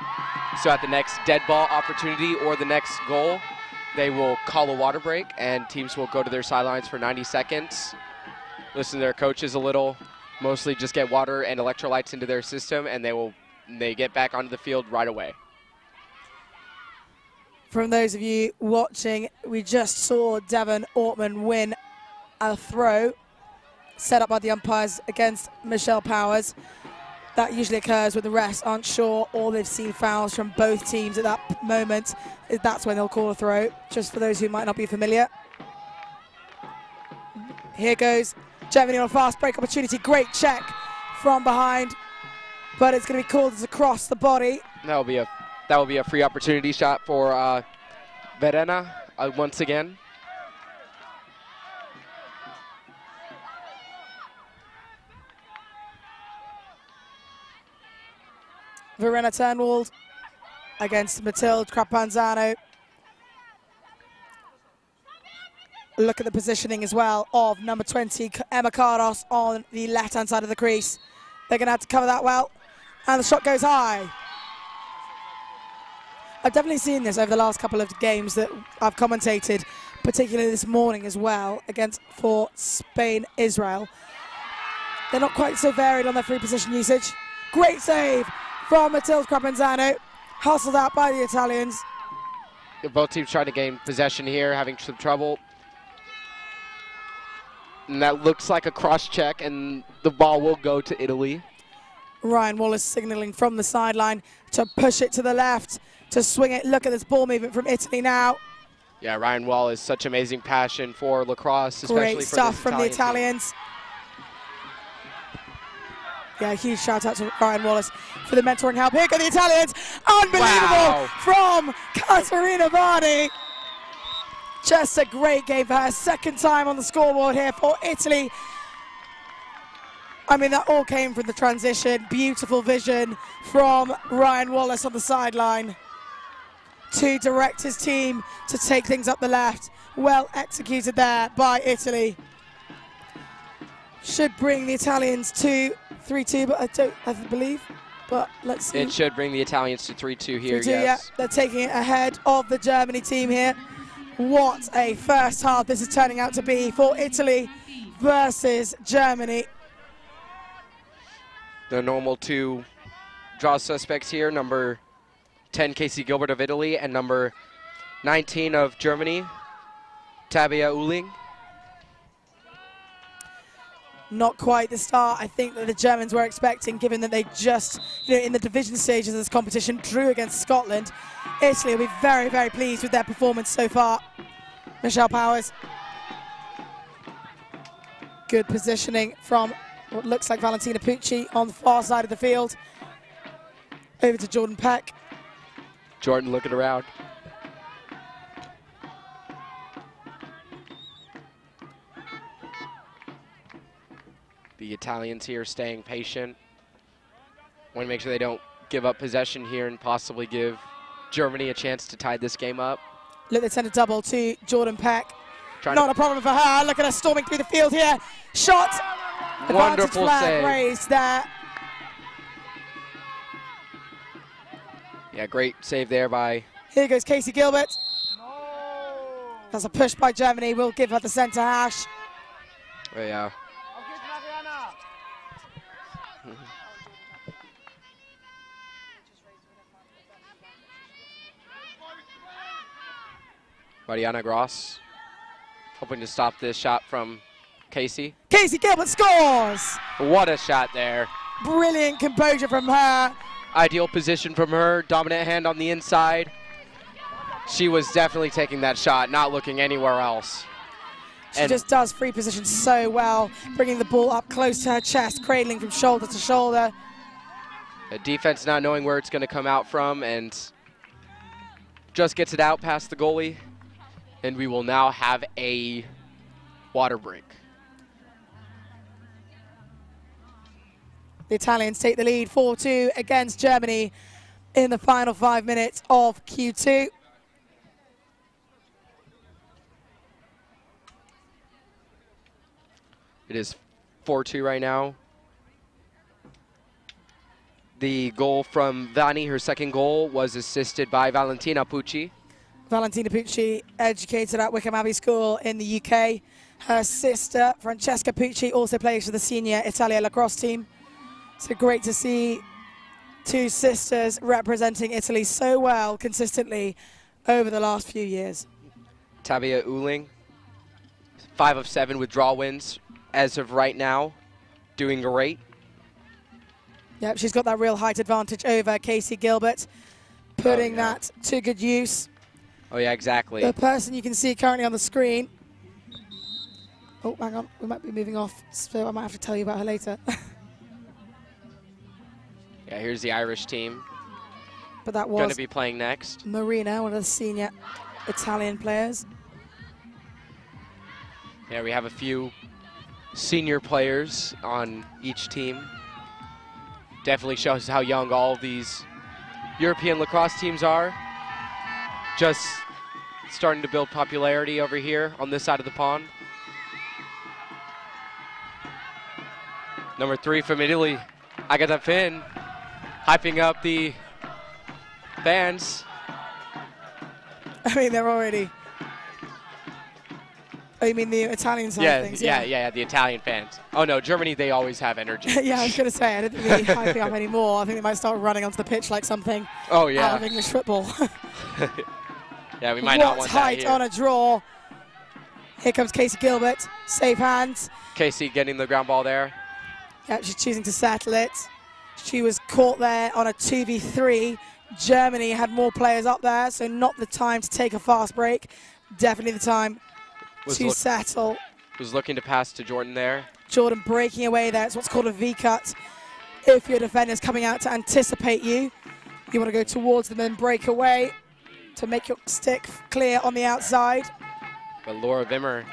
So at the next dead ball opportunity or the next goal, they will call a water break, and teams will go to their sidelines for 90 seconds, listen to their coaches a little, mostly just get water and electrolytes into their system, and they get back onto the field right away. From those of you watching, we just saw Devon Ortman win a throw set up by the umpires against Michelle Powers. That usually occurs when the refs aren't sure or they've seen fouls from both teams at that moment. That's when they'll call a throw, just for those who might not be familiar. Here goes Germany on a fast break opportunity. Great check from behind, but it's going to be called as across the body. That will be a free opportunity shot for Verena once again. Verena Turnwald against Matilde Crapanzano. Look at the positioning as well of number 20, Emma Cardos, on the left-hand side of the crease. They're going to have to cover that well, and the shot goes high. I've definitely seen this over the last couple of games that I've commentated, particularly this morning as well, for Spain-Israel. They're not quite so varied on their free position usage. Great save from Matilde Crapanzano, hustled out by the Italians. Both teams trying to gain possession here, having some trouble. And that looks like a cross-check, and the ball will go to Italy. Ryan Wallace signaling from the sideline to push it to the left, to swing it. Look at this ball movement from Italy now. Yeah, Ryan Wallace, such amazing passion for lacrosse, especially Great for stuff this from the Italians. Yeah, huge shout out to Ryan Wallace for the mentoring help. Here go the Italians. Unbelievable from Caterina Varni. Just a great game for her. Second time on the scoreboard here for Italy. I mean, that all came from the transition. Beautiful vision from Ryan Wallace on the sideline to direct his team to take things up the left. Well executed there by Italy. Should bring the Italians to 3-2, but I believe. But let's see. It should bring the Italians to 3-2 here, 3-2, yes. yeah. They're taking it ahead of the Germany team here. What a first half this is turning out to be for Italy versus Germany. The normal two draw suspects here, number 10, Casey Gilbert of Italy, and number 19 of Germany, Tabea Uling. Not quite the start I think that the Germans were expecting, given that they just, in the division stages of this competition, drew against Scotland. Italy will be very, very pleased with their performance so far. Michelle Powers. Good positioning from what looks like Valentina Pucci on the far side of the field. Over to Jordan Peck. Jordan looking around. The Italians here staying patient. Want to make sure they don't give up possession here and possibly give Germany a chance to tie this game up. Look, they send a double to Jordan Peck. Trying Not a problem for her. Look at her storming through the field here. Shot. Wonderful Advantage flag save. raised there. Yeah, great save there by... Here goes Casey Gilbert. That's a push by Germany. We'll give her the centre hash. Oh, yeah. Mariana Gross hoping to stop this shot from Casey. Casey Gilbert scores. What a shot there. Brilliant composure from her. Ideal position from her, dominant hand on the inside. She was definitely taking that shot, not looking anywhere else. She just does free position so well, bringing the ball up close to her chest, cradling from shoulder to shoulder. The defense not knowing where it's going to come out from, and just gets it out past the goalie. And we will now have a water break. The Italians take the lead 4-2 against Germany in the final 5 minutes of Q2. It is 4-2 right now. The goal from Vanni, her second goal, was assisted by Valentina Pucci. Valentina Pucci, educated at Wickham Abbey School in the UK. Her sister, Francesca Pucci, also plays for the senior Italia lacrosse team. So great to see two sisters representing Italy so well consistently over the last few years. Tabia Uling, 5 of 7 with draw wins as of right now, doing great. Yep, she's got that real height advantage over Casey Gilbert, putting that to good use. Oh yeah, exactly. The person you can see currently on the screen. Oh, hang on, we might be moving off, so I might have to tell you about her later. Yeah, here's the Irish team. But that was going to be playing next. Marina, one of the senior Italian players. Yeah, we have a few senior players on each team. Definitely shows how young all of these European lacrosse teams are. Just starting to build popularity over here on this side of the pond. Number 3 from Italy, Agata Finn, hyping up the fans. I mean, they're already... Oh, you mean the Italian side of things? Yeah, the Italian fans. Oh no, Germany, they always have energy. Yeah, I was going to say, I don't think they're hyping up anymore. I think they might start running onto the pitch like something out of English football. Yeah, we might not want that height here. on a draw. Here comes Casey Gilbert, safe hands. Casey getting the ground ball there. Yeah, she's choosing to settle it. She was caught there on a 2v3. Germany had more players up there, so not the time to take a fast break. Definitely the time to settle. Was looking to pass to Jordan there. Jordan breaking away there. It's what's called a V-cut. If your defender's coming out to anticipate you, you want to go towards them and break away to make your stick clear on the outside. But Laura Vimmer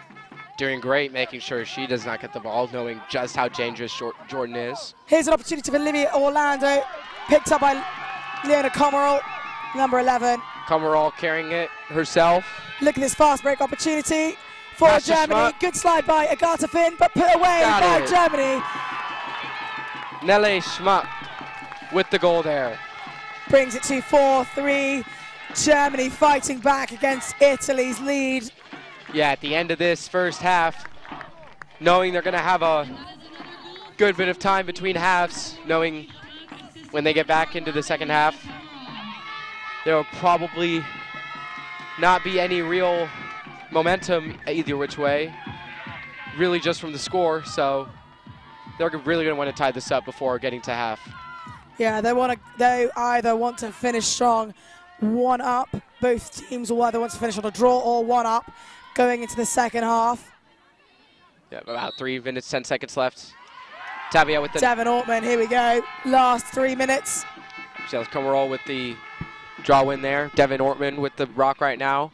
doing great, making sure she does not get the ball, knowing just how dangerous Jordan is. Here's an opportunity for Olivia Orlando, picked up by Leona Comerall, number 11. Comerall carrying it herself. Look at this fast break opportunity for Germany. Schmuck. Good slide by Agatha Finn, but put away by Germany. Nelle Schmuck with the goal there. Brings it to 4-3. Germany fighting back against Italy's lead. Yeah, at the end of this first half, knowing they're going to have a good bit of time between halves, knowing when they get back into the second half, there will probably not be any real momentum either which way, really just from the score, so they're really going to want to tie this up before getting to half. Yeah, they either want to finish strong, 1 up. Both teams will either want to finish on a draw or 1 up going into the second half. Yeah, about 3 minutes, 10 seconds left. Tabia with the... Devin Ortman, here we go. Last 3 minutes. Comerall with the Draw win there. Devin Ortman with the rock right now.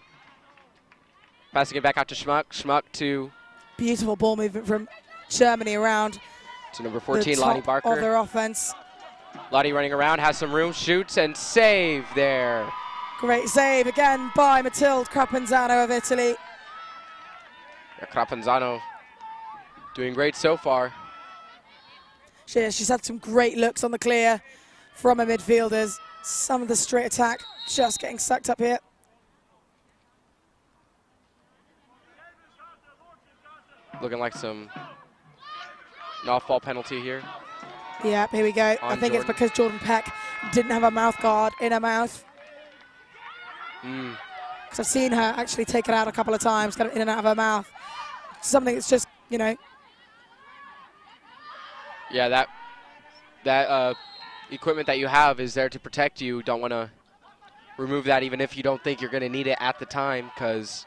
Passing it back out to Schmuck. Schmuck to Beautiful ball movement from Germany around number the 14, top Lottie of Barker. their offense. Lottie running around, has some room, shoots, and save there. Great save again by Matilde Crapanzano of Italy. Yeah, Crapanzano doing great so far. She's had some great looks on the clear from her midfielders. Some of the straight attack just getting sucked up here. Looking like an off-ball penalty here. Yeah, here we go. I think it's because Jordan Peck didn't have a mouth guard in her mouth. Because I've seen her actually take it out a couple of times, kind of in and out of her mouth. Something that's just, you know. Yeah, that equipment that you have is there to protect you. Don't want to remove that even if you don't think you're going to need it at the time, because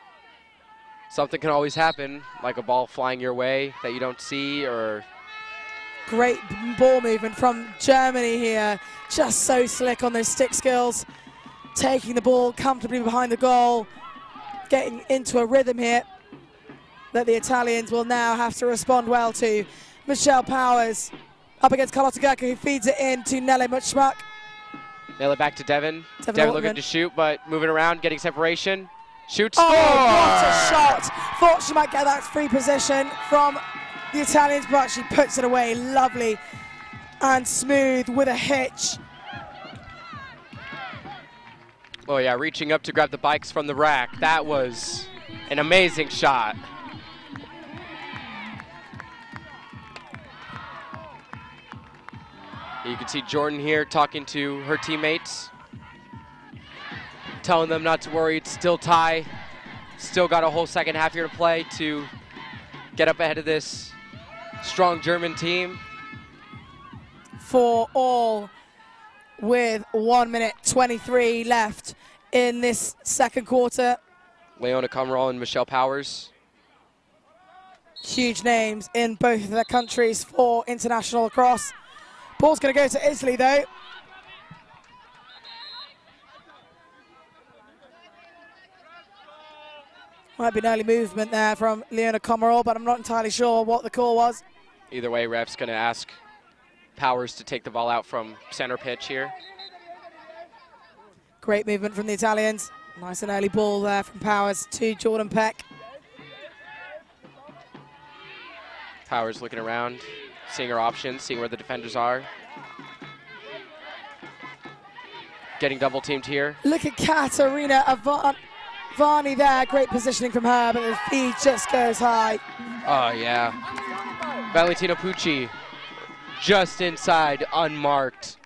something can always happen, like a ball flying your way that you don't see, or... Great ball movement from Germany here. Just so slick on those stick skills. Taking the ball comfortably behind the goal. Getting into a rhythm here that the Italians will now have to respond well to. Michelle Powers up against Carlotta Gurka, who feeds it in to Nele Mutschmuck. Nail it back to Devin. Devin looking to shoot, but moving around, getting separation. Shoots. Oh, what a shot. Thought she might get that free position from the Italians, but she puts it away lovely and smooth with a hitch. Oh yeah, reaching up to grab the bikes from the rack. That was an amazing shot. You can see Jordan here talking to her teammates, telling them not to worry, it's still tie. Still got a whole second half here to play to get up ahead of this strong German team. For all, with 1 minute 23 left in this second quarter. Leona Comerall and Michelle Powers. Huge names in both of their countries for international lacrosse. Ball's going to go to Italy, though. Might be an early movement there from Leona Comerall, but I'm not entirely sure what the call was. Either way, ref's going to ask Powers to take the ball out from center pitch here. Great movement from the Italians. Nice and early ball there from Powers to Jordan Peck. Powers looking around, seeing her options, seeing where the defenders are. Getting double teamed here. Look at Katarina Varney there. Great positioning from her, but the feed just goes high. Oh, yeah. Valentina Pucci just inside, unmarked.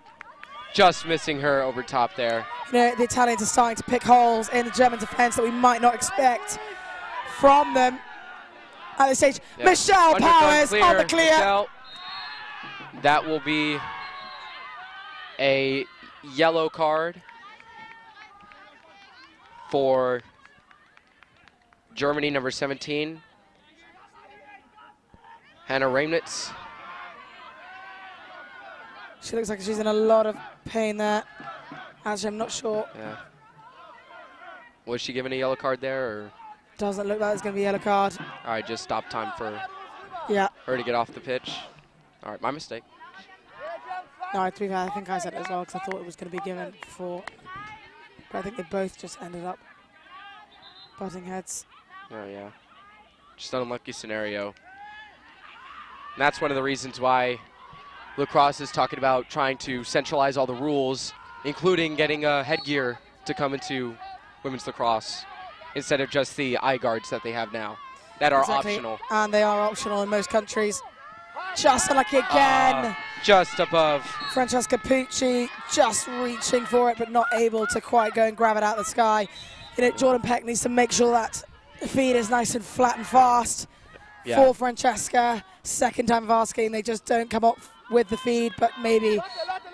Just missing her over top there. You know, the Italians are starting to pick holes in the German defense that we might not expect from them at this stage. Yeah. Michelle Powers on the clear. Michelle. That will be a yellow card for Germany, number 17. Hannah Reimnitz. She looks like she's in a lot of pain there. Actually, I'm not sure. Yeah. Was she given a yellow card there, or? Doesn't look like it's going to be a yellow card. All right, just stop time for her to get off the pitch. All right, my mistake. No, to be fair, I think I said it as well because I thought it was going to be given for. But I think they both just ended up butting heads. Oh, yeah. Just an unlucky scenario. And that's one of the reasons why lacrosse is talking about trying to centralize all the rules, including getting headgear to come into women's lacrosse instead of just the eye guards that they have now that are optional. And they are optional in most countries. Just unlucky again. Just above. Francesca Pucci just reaching for it, but not able to quite go and grab it out of the sky. You know, Jordan Peck needs to make sure that the feed is nice and flat and fast for Francesca. Second time of asking, they just don't come up with the feed, but maybe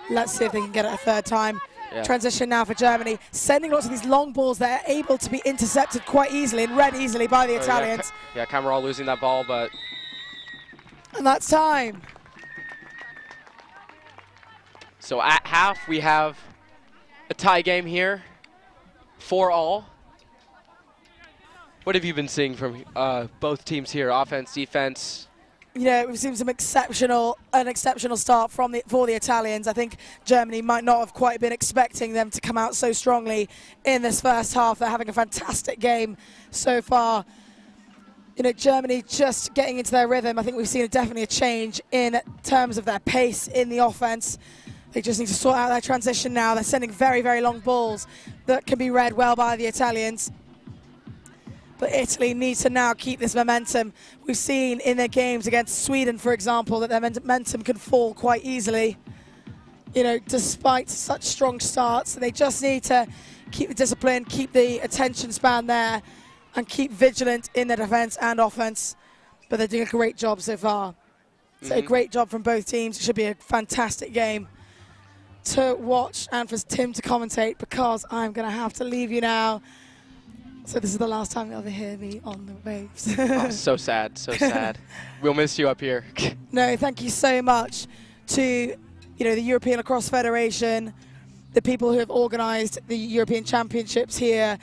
let's see if they can get it a third time. Yeah. Transition now for Germany, sending lots of these long balls that are able to be intercepted quite easily and read easily by the Italians. Yeah, Cameron losing that ball, but... And that's time. So at half, we have a tie game here. 4 all. What have you been seeing from both teams here? Offense, defense? You know, we've seen an exceptional start for the Italians. I think Germany might not have quite been expecting them to come out so strongly in this first half. They're having a fantastic game so far. You know, Germany just getting into their rhythm. I think we've seen definitely a change in terms of their pace in the offense. They just need to sort out their transition now. They're sending very, very long balls that can be read well by the Italians. But Italy needs to now keep this momentum. We've seen in their games against Sweden, for example, that their momentum can fall quite easily. You know, despite such strong starts, they just need to keep the discipline, keep the attention span there, and keep vigilant in their defense and offense. But they're doing a great job so far. So a great job from both teams. It should be a fantastic game to watch and for Tim to commentate, because I'm going to have to leave you now. So this is the last time you'll ever hear me on the waves. Oh, so sad, so sad. We'll miss you up here. No, thank you so much to, the European Lacrosse Federation, the people who have organised the European Championships here,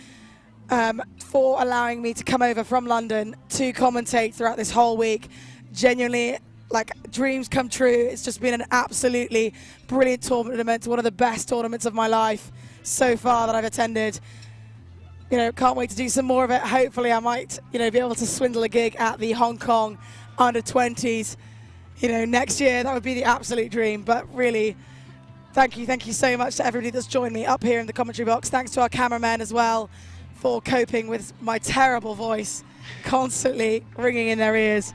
for allowing me to come over from London to commentate throughout this whole week. Genuinely, like, dreams come true. It's just been an absolutely brilliant tournament, one of the best tournaments of my life so far that I've attended. You know, can't wait to do some more of it. Hopefully I might, be able to swindle a gig at the Hong Kong under-20s, next year. That would be the absolute dream. But really, thank you so much to everybody that's joined me up here in the commentary box. Thanks to our cameramen as well for coping with my terrible voice constantly ringing in their ears.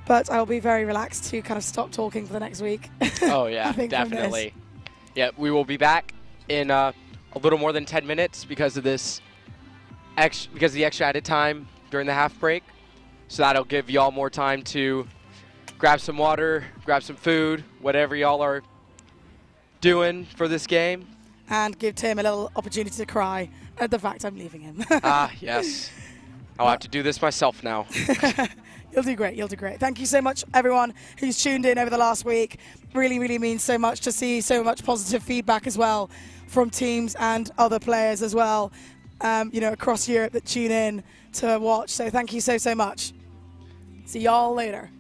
But I'll be very relaxed to kind of stop talking for the next week. Oh, yeah, definitely. Yeah, we will be back in a little more than 10 minutes because of this. Because of the extra added time during the half break. So that'll give y'all more time to grab some water, grab some food, whatever y'all are doing for this game. And give Tim a little opportunity to cry at the fact I'm leaving him. Yes. I'll have to do this myself now. You'll do great, you'll do great. Thank you so much, everyone who's tuned in over the last week. Really, really means so much to see so much positive feedback as well from teams and other players as well. Across Europe that tune in to watch. So thank you so much. See y'all later.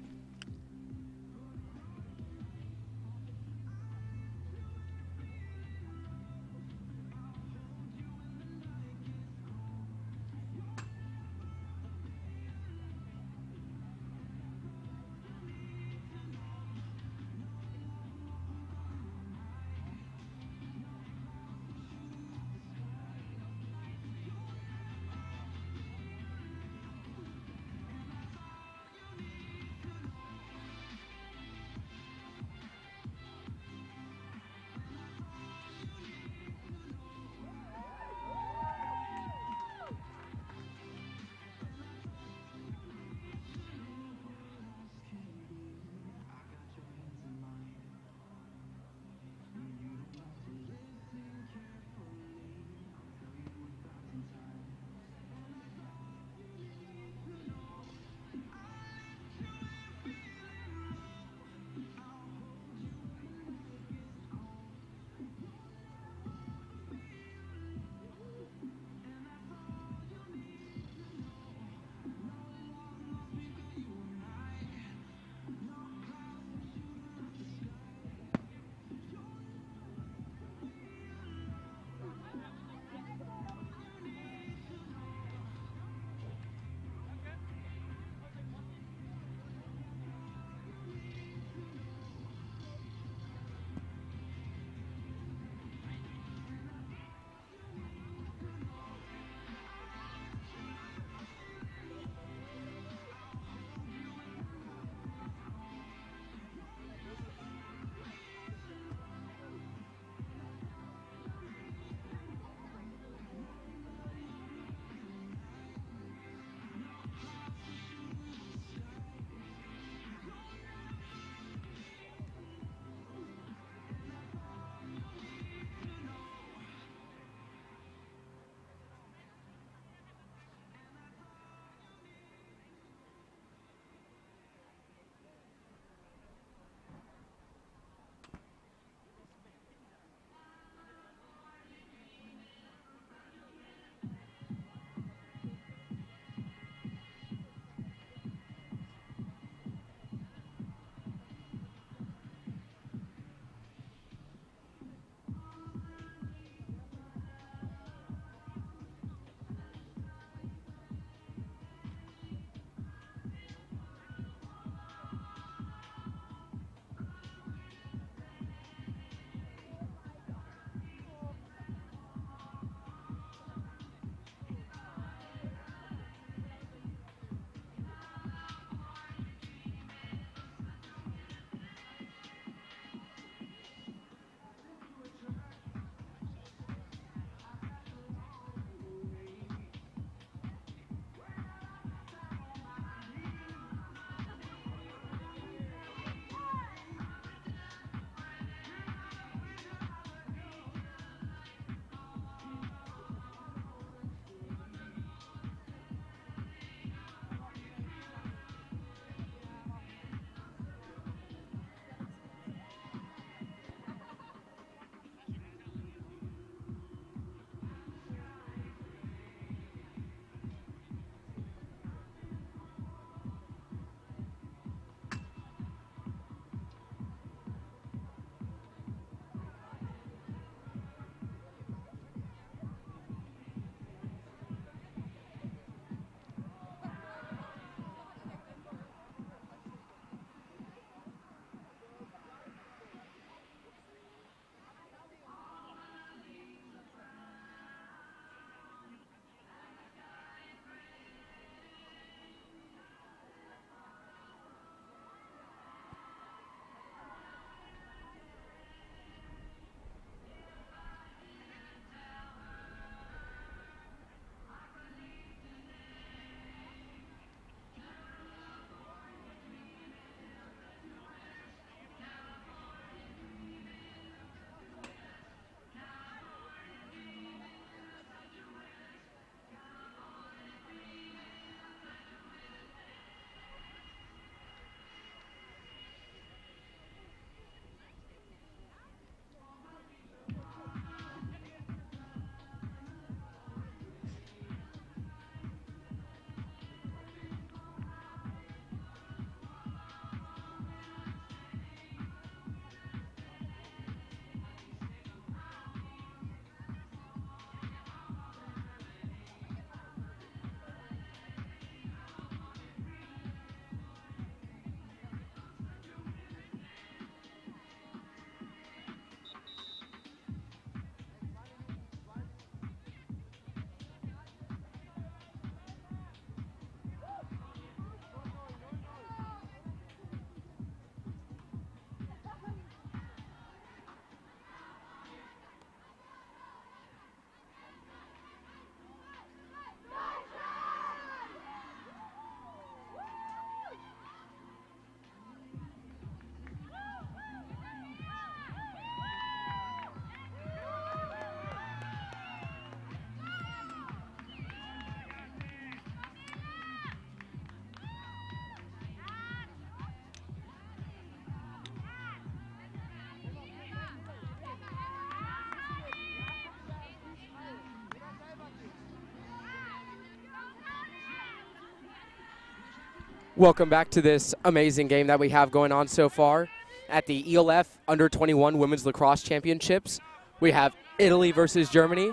Welcome back to this amazing game that we have going on so far at the ELF Under-21 Women's Lacrosse Championships. We have Italy versus Germany.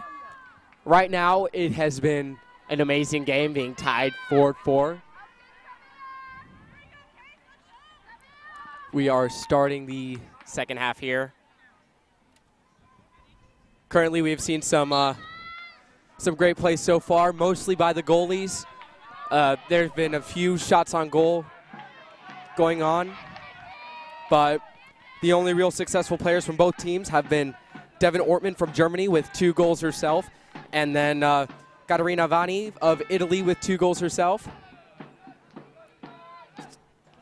Right now, it has been an amazing game, being tied 4-4. We are starting the second half here. Currently, we've seen some great plays so far, mostly by the goalies. There's been a few shots on goal going on, but the only real successful players from both teams have been Devin Ortman from Germany with 2 goals herself, and then Katerina Vanni of Italy with 2 goals herself.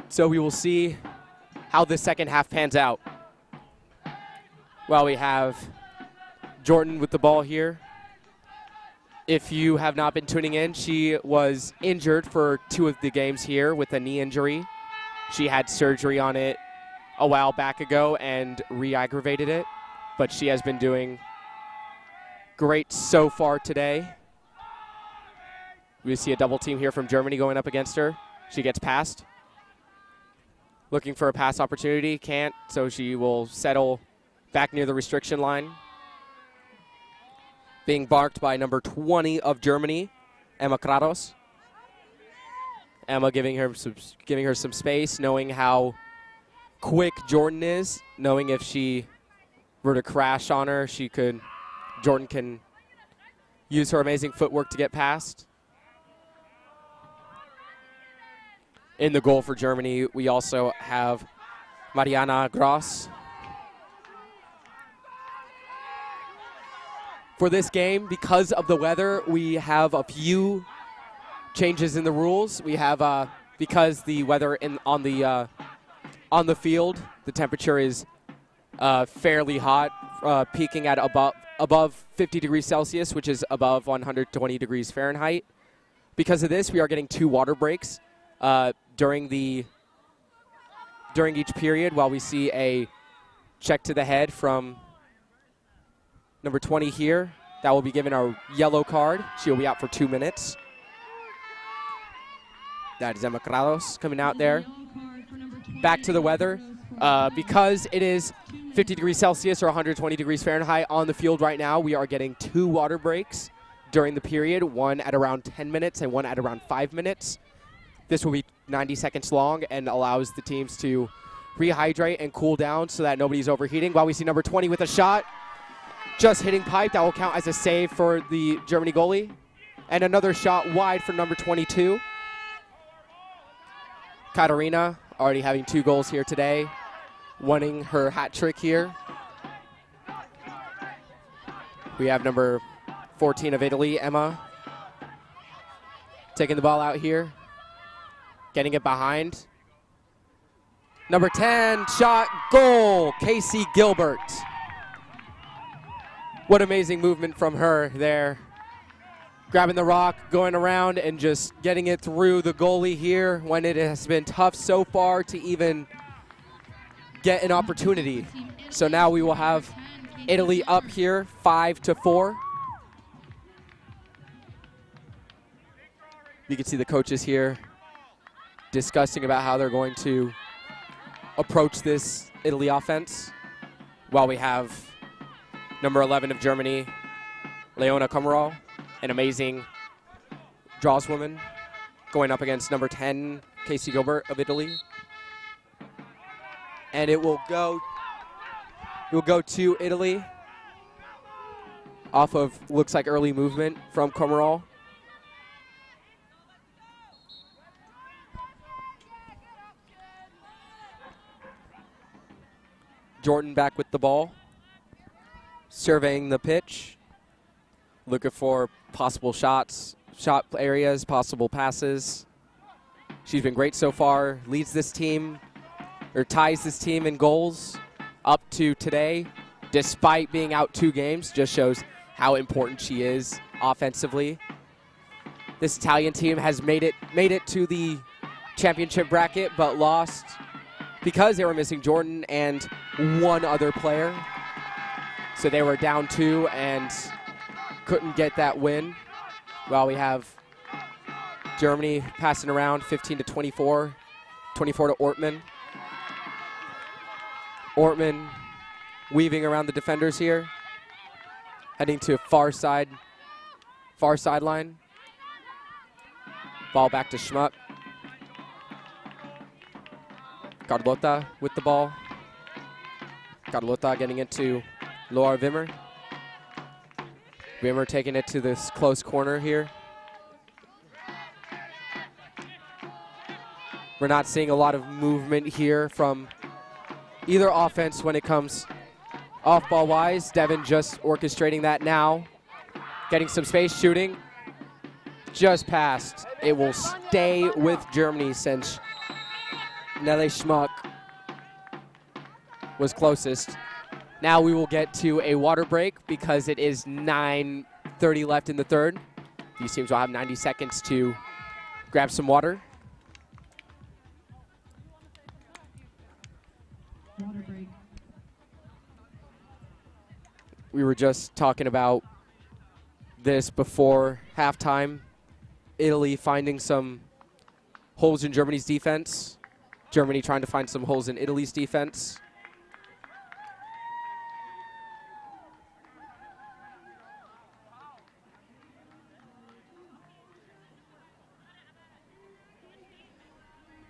So we will see how the second half pans out. Well, we have Jordan with the ball here. If you have not been tuning in, she was injured for 2 of the games here with a knee injury. She had surgery on it a while back ago and re-aggravated it, but she has been doing great so far today. We see a double team here from Germany going up against her. She gets passed. Looking for a pass opportunity, can't, so she will settle back near the restriction line. Being barked by number 20 of Germany, Emma Kratos. Emma giving her some space, knowing how quick Jordan is, knowing if she were to crash on her, Jordan can use her amazing footwork to get past. In the goal for Germany, we also have Mariana Gross. For this game, because of the weather, we have a few changes in the rules. We have, because the weather on the field, the temperature is fairly hot, peaking at above 50 degrees Celsius, which is above 120 degrees Fahrenheit. Because of this, we are getting 2 water breaks during each period, while we see a check to the head from number 20 here. That will be given a yellow card. She will be out for 2 minutes. That is Emma Kratos coming out there. Back to the weather. Because it is 50 degrees Celsius or 120 degrees Fahrenheit on the field right now, we are getting 2 water breaks during the period, one at around 10 minutes and one at around 5 minutes. This will be 90 seconds long and allows the teams to rehydrate and cool down so that nobody's overheating. While we see number 20 with a shot, just hitting pipe. That will count as a save for the Germany goalie. And another shot wide for number 22. Katarina already having 2 goals here today, winning her hat trick here. We have number 14 of Italy, Emma, taking the ball out here, getting it behind. Number 10, shot, goal, Casey Gilbert. What amazing movement from her there. Grabbing the rock, going around, and just getting it through the goalie here when it has been tough so far to even get an opportunity. So now we will have Italy up here 5-4. You can see the coaches here discussing about how they're going to approach this Italy offense, while we have number 11 of Germany, Leona Komarov, an amazing draws woman, going up against number 10, Casey Gilbert of Italy. And it will go to Italy off of, looks like, early movement from Komarov. Jordan back with the ball, surveying the pitch, looking for possible shots, shot areas, possible passes. She's been great so far, leads this team, or ties this team in goals up to today, despite being out 2 games. Just shows how important she is offensively. This Italian team has made it to the championship bracket, but lost because they were missing Jordan and 1 other player. So they were down 2 and couldn't get that win. While we have Germany passing around 15 to 24, 24 to Ortman. Ortman weaving around the defenders here, heading to far sideline. Ball back to Schmuck. Carlota with the ball. Carlota getting it to Laura Wimmer. Wimmer taking it to this close corner here. We're not seeing a lot of movement here from either offense when it comes off-ball wise. Devin just orchestrating that now. Getting some space, shooting. Just passed. It will stay with Germany since Nele Schmuck was closest. Now we will get to a water break because it is 9:30 left in the third. These teams will have 90 seconds to grab some water. Water break. We were just talking about this before halftime. Italy finding some holes in Germany's defense. Germany trying to find some holes in Italy's defense.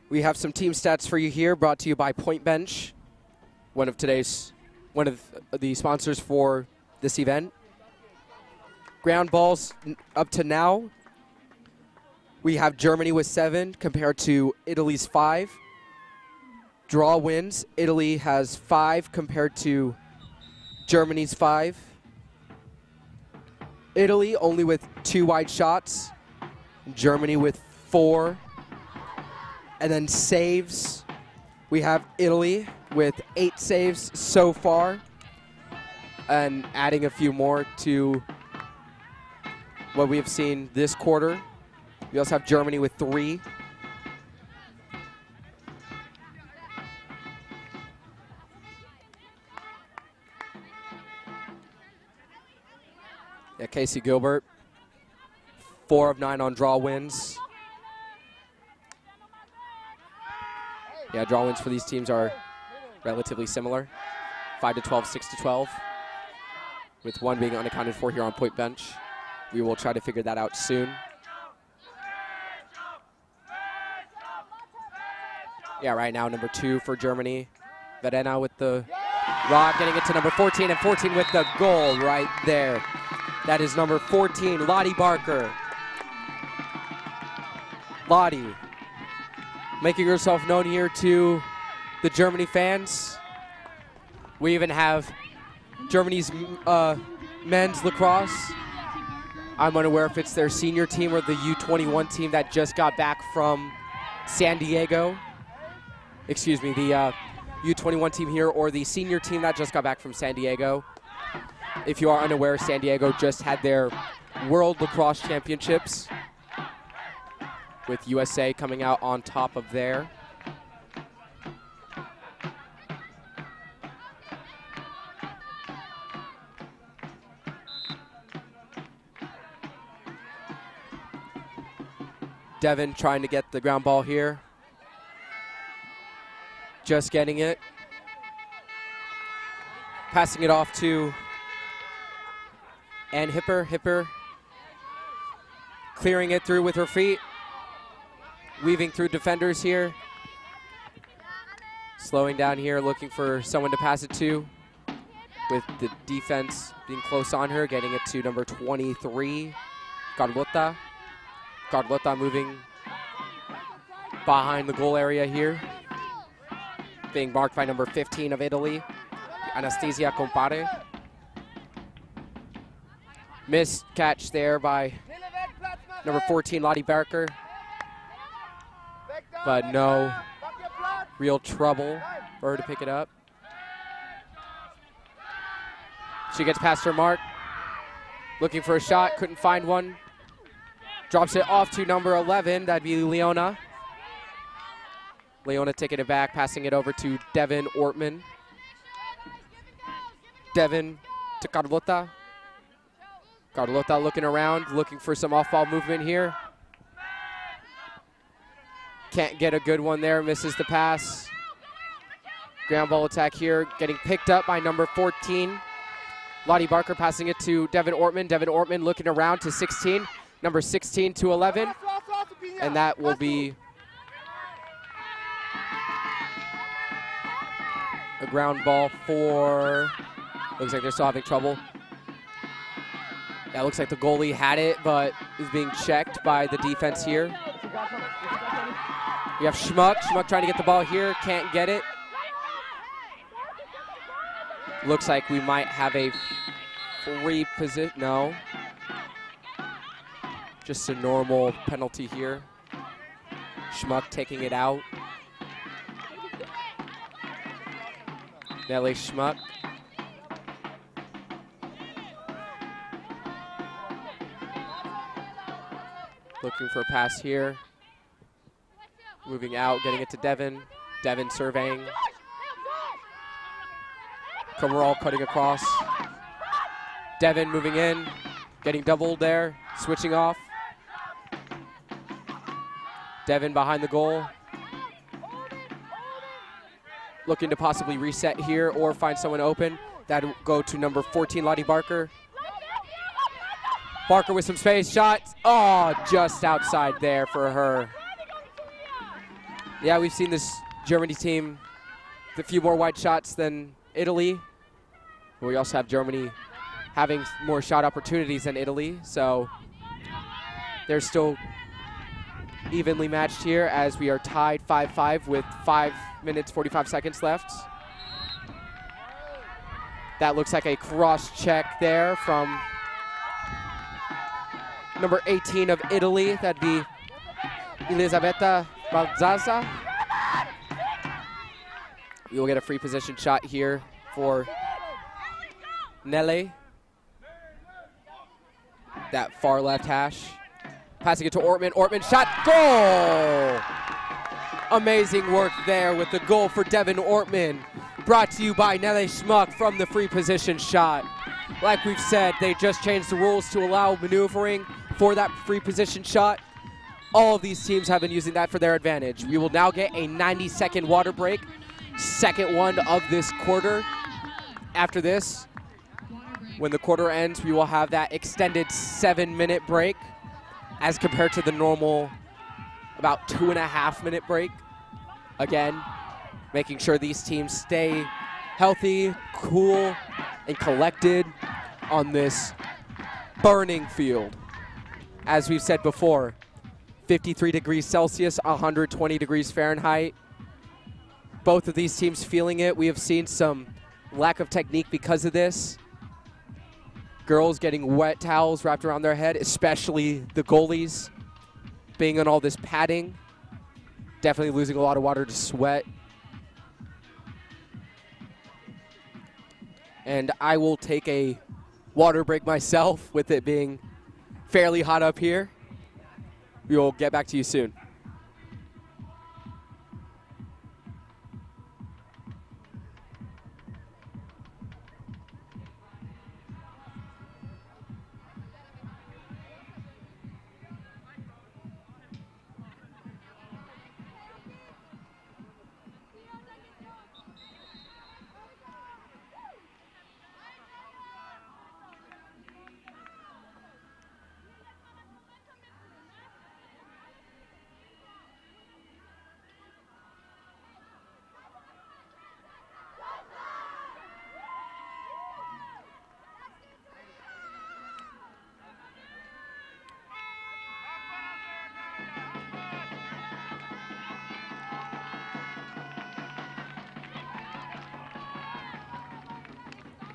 We have some team stats for you here, brought to you by Point Bench, one of the sponsors for this event. Ground balls up to now, we have Germany with 7 compared to Italy's 5. Draw wins, Italy has 5 compared to Germany's 5. Italy only with 2 wide shots, Germany with 4. And then saves, we have Italy with 8 saves so far, and adding a few more to what we have seen this quarter. We also have Germany with 3. Yeah, Casey Gilbert, 4 of 9 on draw wins. Yeah, draw wins for these teams are relatively similar. 5 to 12, 6 to 12, with 1 being unaccounted for here on Point Bench. We will try to figure that out soon. Yeah, right now number 2 for Germany. Verena with the rock, getting it to number 14, and 14 with the goal right there. That is number 14, Lottie Barker. Lottie making herself known here to the Germany fans. We even have Germany's men's lacrosse. I'm unaware if it's their senior team or the U21 team that just got back from San Diego. Excuse me, the U21 team here or the senior team that just got back from San Diego. If you are unaware, San Diego just had their World Lacrosse Championships, with USA coming out on top of there. Devin trying to get the ground ball here. Just getting it. Passing it off to Ann Hipper. Hipper clearing it through with her feet. Weaving through defenders here. Slowing down here, looking for someone to pass it to. With the defense being close on her, getting it to number 23, Carlota. Carlota moving behind the goal area here. Being marked by number 15 of Italy, Anastasia Compare. Missed catch there by number 14, Lottie Barker. But no real trouble for her to pick it up. She gets past her mark. Looking for a shot, couldn't find one. Drops it off to number 11, that'd be Leona. Leona taking it back, passing it over to Devin Ortman. Devin to Carlota. Carlota looking around, looking for some off-ball movement here. Can't get a good one there, misses the pass. Ground ball attack here, getting picked up by number 14. Lottie Barker passing it to Devin Ortman. Devin Ortman looking around to 16. Number 16 to 11. And that will be a ground ball for, looks like they're still having trouble. Yeah, looks like the goalie had it, but is being checked by the defense here. We have Schmuck. Schmuck trying to get the ball here, can't get it. Looks like we might have a free position. No. Just a normal penalty here. Schmuck taking it out. Nelly Schmuck. Looking for a pass here. Moving out, getting it to Devin. Devin surveying. Coverall cutting across. Devin moving in, getting doubled there, switching off. Devin behind the goal. Looking to possibly reset here or find someone open. That'll go to number 14, Lottie Barker. Barker with some space, shots. Oh, just outside there for her. Yeah, we've seen this Germany team with a few more wide shots than Italy. We also have Germany having more shot opportunities than Italy, so they're still evenly matched here as we are tied 5-5 with 5 minutes, 45 seconds left. That looks like a cross check there from number 18 of Italy. That'd be Elisabetta Balzazza. We will get a free position shot here for Nele. That far left hash. Passing it to Ortman. Ortman shot. Goal! Amazing work there with the goal for Devin Ortman. Brought to you by Nele Schmuck from the free position shot. Like we've said, they just changed the rules to allow maneuvering for that free position shot. All of these teams have been using that for their advantage. We will now get a 90-second water break. Second one of this quarter. After this, when the quarter ends, we will have that extended 7-minute break as compared to the normal about 2.5-minute break. Again, making sure these teams stay healthy, cool, and collected on this burning field. As we've said before, 53 degrees Celsius, 120 degrees Fahrenheit. Both of these teams feeling it. We have seen some lack of technique because of this. Girls getting wet towels wrapped around their head, especially the goalies being on all this padding. Definitely losing a lot of water to sweat. And I will take a water break myself with it being fairly hot up here. We will get back to you soon.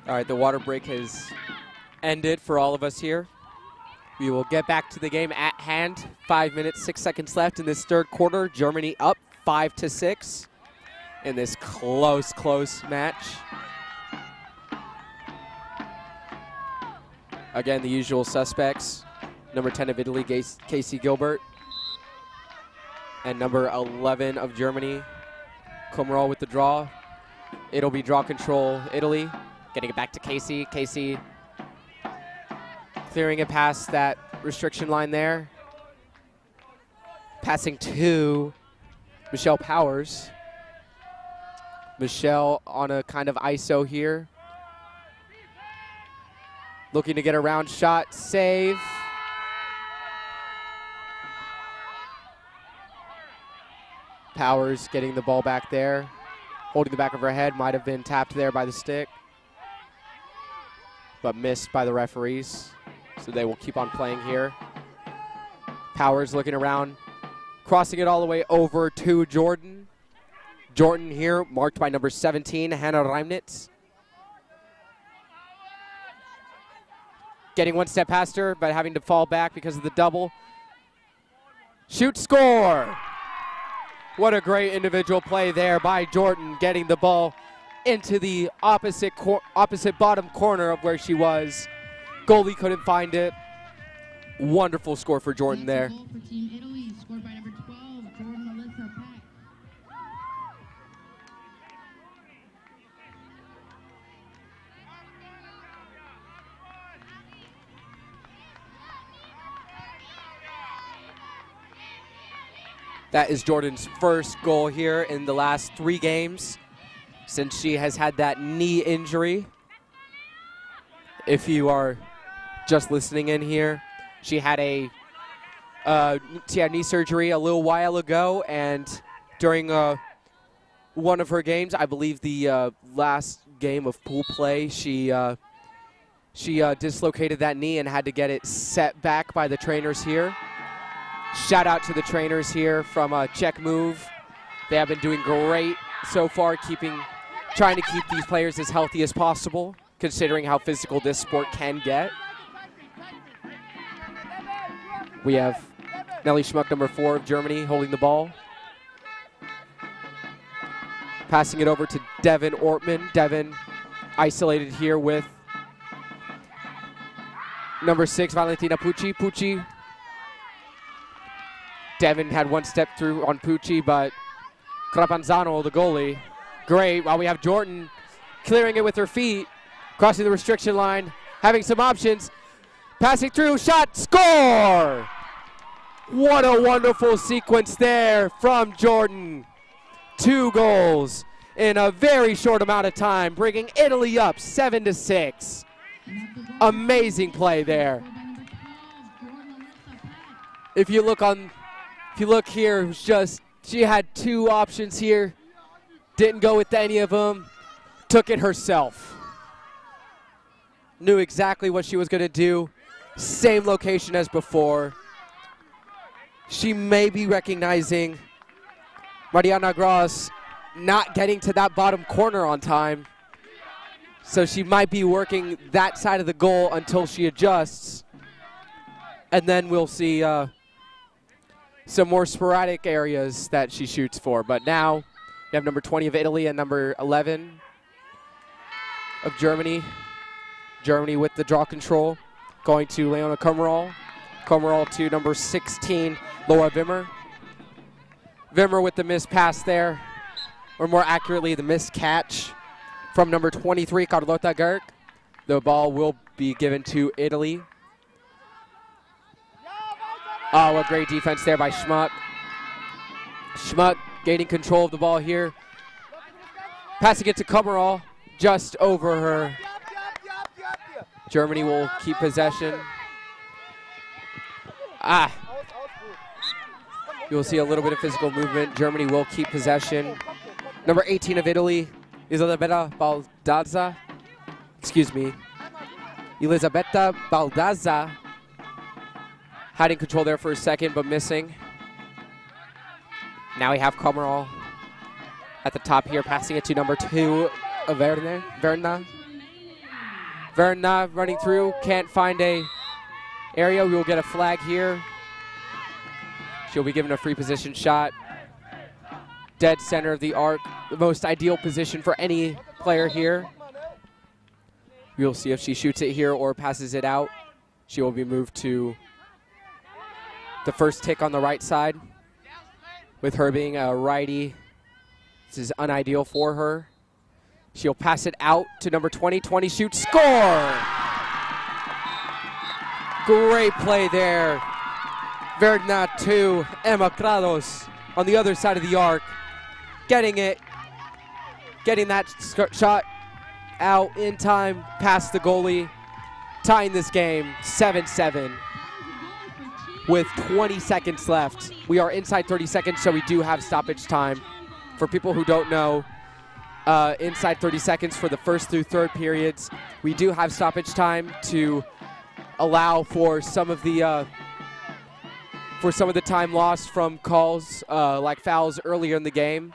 All right, the water break has ended for all of us here. We will get back to the game at hand. 5 minutes, 6 seconds left in this third quarter. Germany up 5-6 in this close match. Again, the usual suspects. Number 10 of Italy, Casey Gilbert. And number 11 of Germany, Comerol with the draw. It'll be draw control, Italy. Getting it back to Casey. Casey clearing it past that restriction line there. Passing to Michelle Powers. Michelle on a kind of ISO here. Looking to get a round shot, save. Powers getting the ball back there. Holding the back of her head, might have been tapped there by the stick, but missed by the referees. So they will keep on playing here. Powers looking around, crossing it all the way over to Jordan. Jordan here, marked by number 17, Hannah Reimnitz. Getting one step past her, but having to fall back because of the double. Shoot, score! What a great individual play there by Jordan, getting the ball into the opposite bottom corner of where she was. Goalie couldn't find it. Wonderful score for Jordan there. Goal for Team Italy, scored by number 12, Jordan Alyssa Peck. That is Jordan's first goal here in the last 3 games since she has had that knee injury. If you are just listening in here, she had knee surgery a little while ago, and during one of her games, I believe the last game of pool play, she dislocated that knee and had to get it set back by the trainers here. Shout out to the trainers here from Czech Move. They have been doing great so far, trying to keep these players as healthy as possible, considering how physical this sport can get. We have Nelly Schmuck, number 4 of Germany, holding the ball. Passing it over to Devin Ortman. Devin isolated here with number 6, Valentina Pucci. Pucci. Devin had one step through on Pucci, but Crapanzano, the goalie, great. While we have Jordan clearing it with her feet, crossing the restriction line, having some options, passing through, shot, score! What a wonderful sequence there from Jordan. 2 goals in a very short amount of time, bringing Italy up 7-6. Amazing play there. If you look here, it was just, she had 2 options here, didn't go with any of them, took it herself. Knew exactly what she was going to do, same location as before. She may be recognizing Mariana Gross not getting to that bottom corner on time, so she might be working that side of the goal until she adjusts, and then we'll see some more sporadic areas that she shoots for. But now we have number 20 of Italy and number 11 of Germany. Germany with the draw control, going to Leona Kummeral. Kummeral to number 16, Laura Wimmer. Wimmer with the missed pass there, or more accurately, the missed catch from number 23, Carlotta Gerk. The ball will be given to Italy. Oh, what great defense there by Schmuck. Schmuck gaining control of the ball here. Passing it to Kummeral, just over her. Germany will keep possession. You'll see a little bit of physical movement. Germany will keep possession. Number 18 of Italy, Elisabetta Baldazza. Elisabetta Baldazza. Hiding control there for a second, but missing. Now we have Kummeral at the top here, passing it to number 2 of Verna. Verna running through, can't find a area. We will get a flag here. She'll be given a free position shot. Dead center of the arc, the most ideal position for any player here. We'll see if she shoots it here or passes it out. She will be moved to the first tick on the right side. With her being a righty, this is unideal for her. She'll pass it out to number 20. 20 shoots, score! Great play there. Verna 2, Emma Krados on the other side of the arc, getting that shot out in time past the goalie, tying this game 7-7 with 20 seconds left. We are inside 30 seconds, so we do have stoppage time. For people who don't know, inside 30 seconds for the first through third periods. We do have stoppage time to allow for some of the time lost from calls like fouls earlier in the game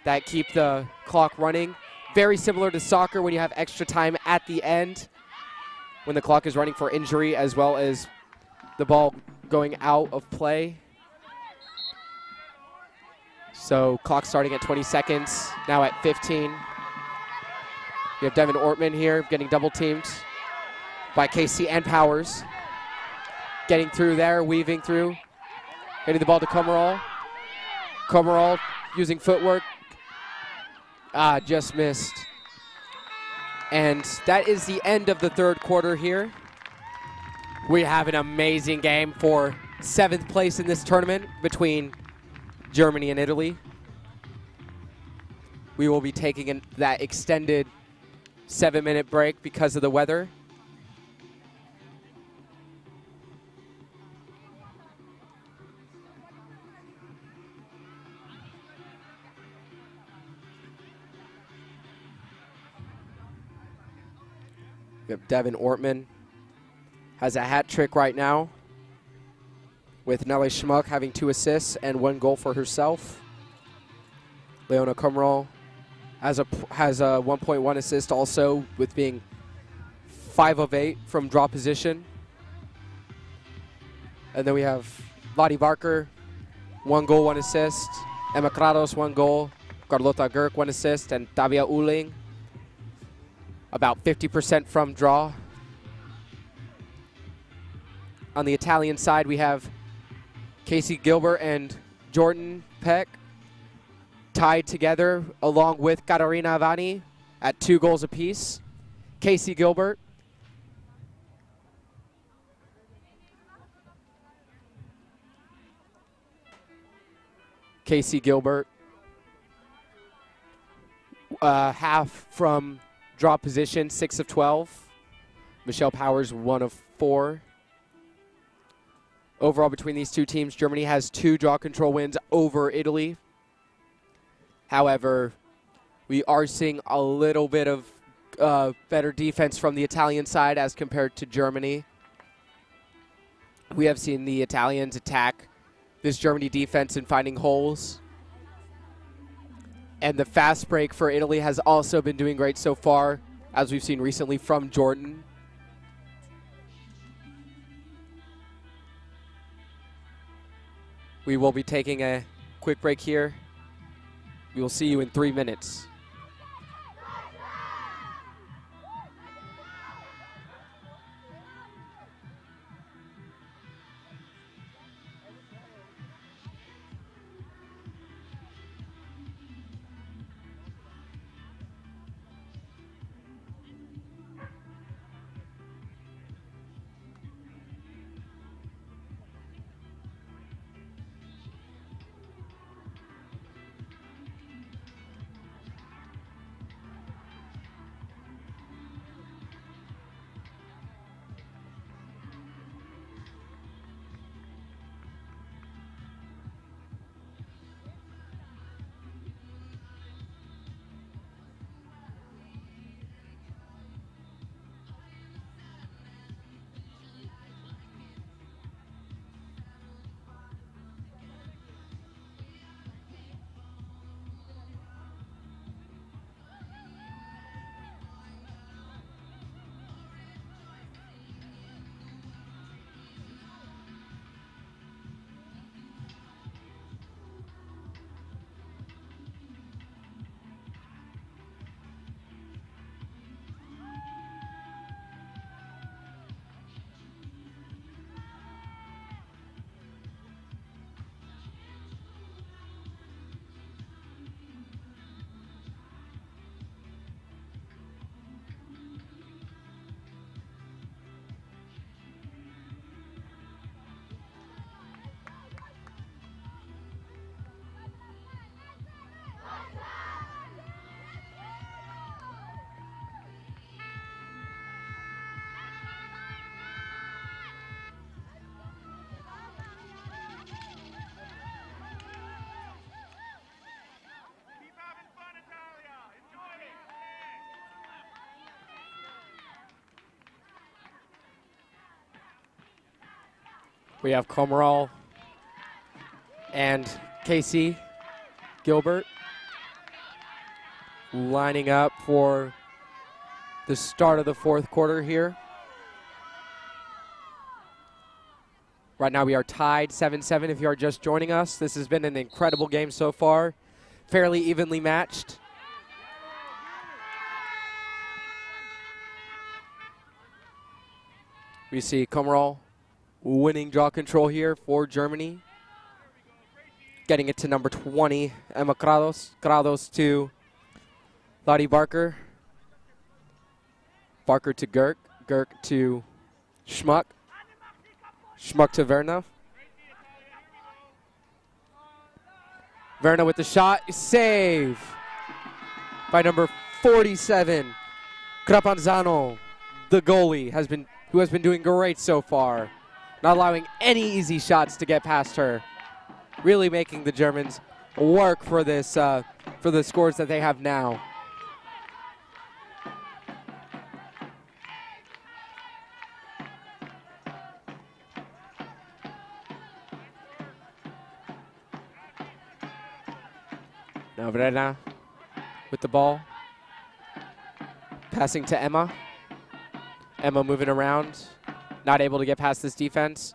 that keep the clock running. Very similar to soccer when you have extra time at the end when the clock is running for injury as well as the ball going out of play. So clock starting at 20 seconds, now at 15. We have Devin Ortman here getting double teamed by Casey and Powers. Getting through there, weaving through. Hitting the ball to Komarol. Komarol using footwork. Just missed. And that is the end of the third quarter here. We have an amazing game for 7th place in this tournament between Germany and Italy. We will be taking that extended 7-minute break because of the weather. We have Devin Ortman has a hat trick right now, with Nelly Schmuck having 2 assists and 1 goal for herself. Leona Komarol has a 1.1 assist also, with being 5 of 8 from draw position. And then we have Lottie Barker, 1 goal, 1 assist. Emma Kratos, 1 goal. Carlota Girk, 1 assist. And Tavia Uling, about 50% from draw. On the Italian side, we have Casey Gilbert and Jordan Peck tied together along with Caterina Avani at 2 goals apiece. Casey Gilbert. Half from draw position, 6 of 12. Michelle Powers, 1 of 4. Overall, between these two teams, Germany has 2 draw control wins over Italy. However, we are seeing a little bit of better defense from the Italian side as compared to Germany. We have seen the Italians attack this Germany defense and finding holes. And the fast break for Italy has also been doing great so far, as we've seen recently from Jordan. We will be taking a quick break here. We will see you in 3 minutes. We have Komarov and Casey Gilbert lining up for the start of the fourth quarter here. Right now we are tied 7-7 if you are just joining us. This has been an incredible game so far, fairly evenly matched. We see Komarov winning draw control here for Germany. Getting it to number 20, Emma Krados. Krados to Lottie Barker. Barker to Girk. Girk to Schmuck. Schmuck to Verna. Verna with the shot. Save by number 47, Crapanzano. The goalie who has been doing great so far. Not allowing any easy shots to get past her. Really making the Germans work for this, for the scores that they have now. Now Verena with the ball. Passing to Emma. Emma moving around. Not able to get past this defense.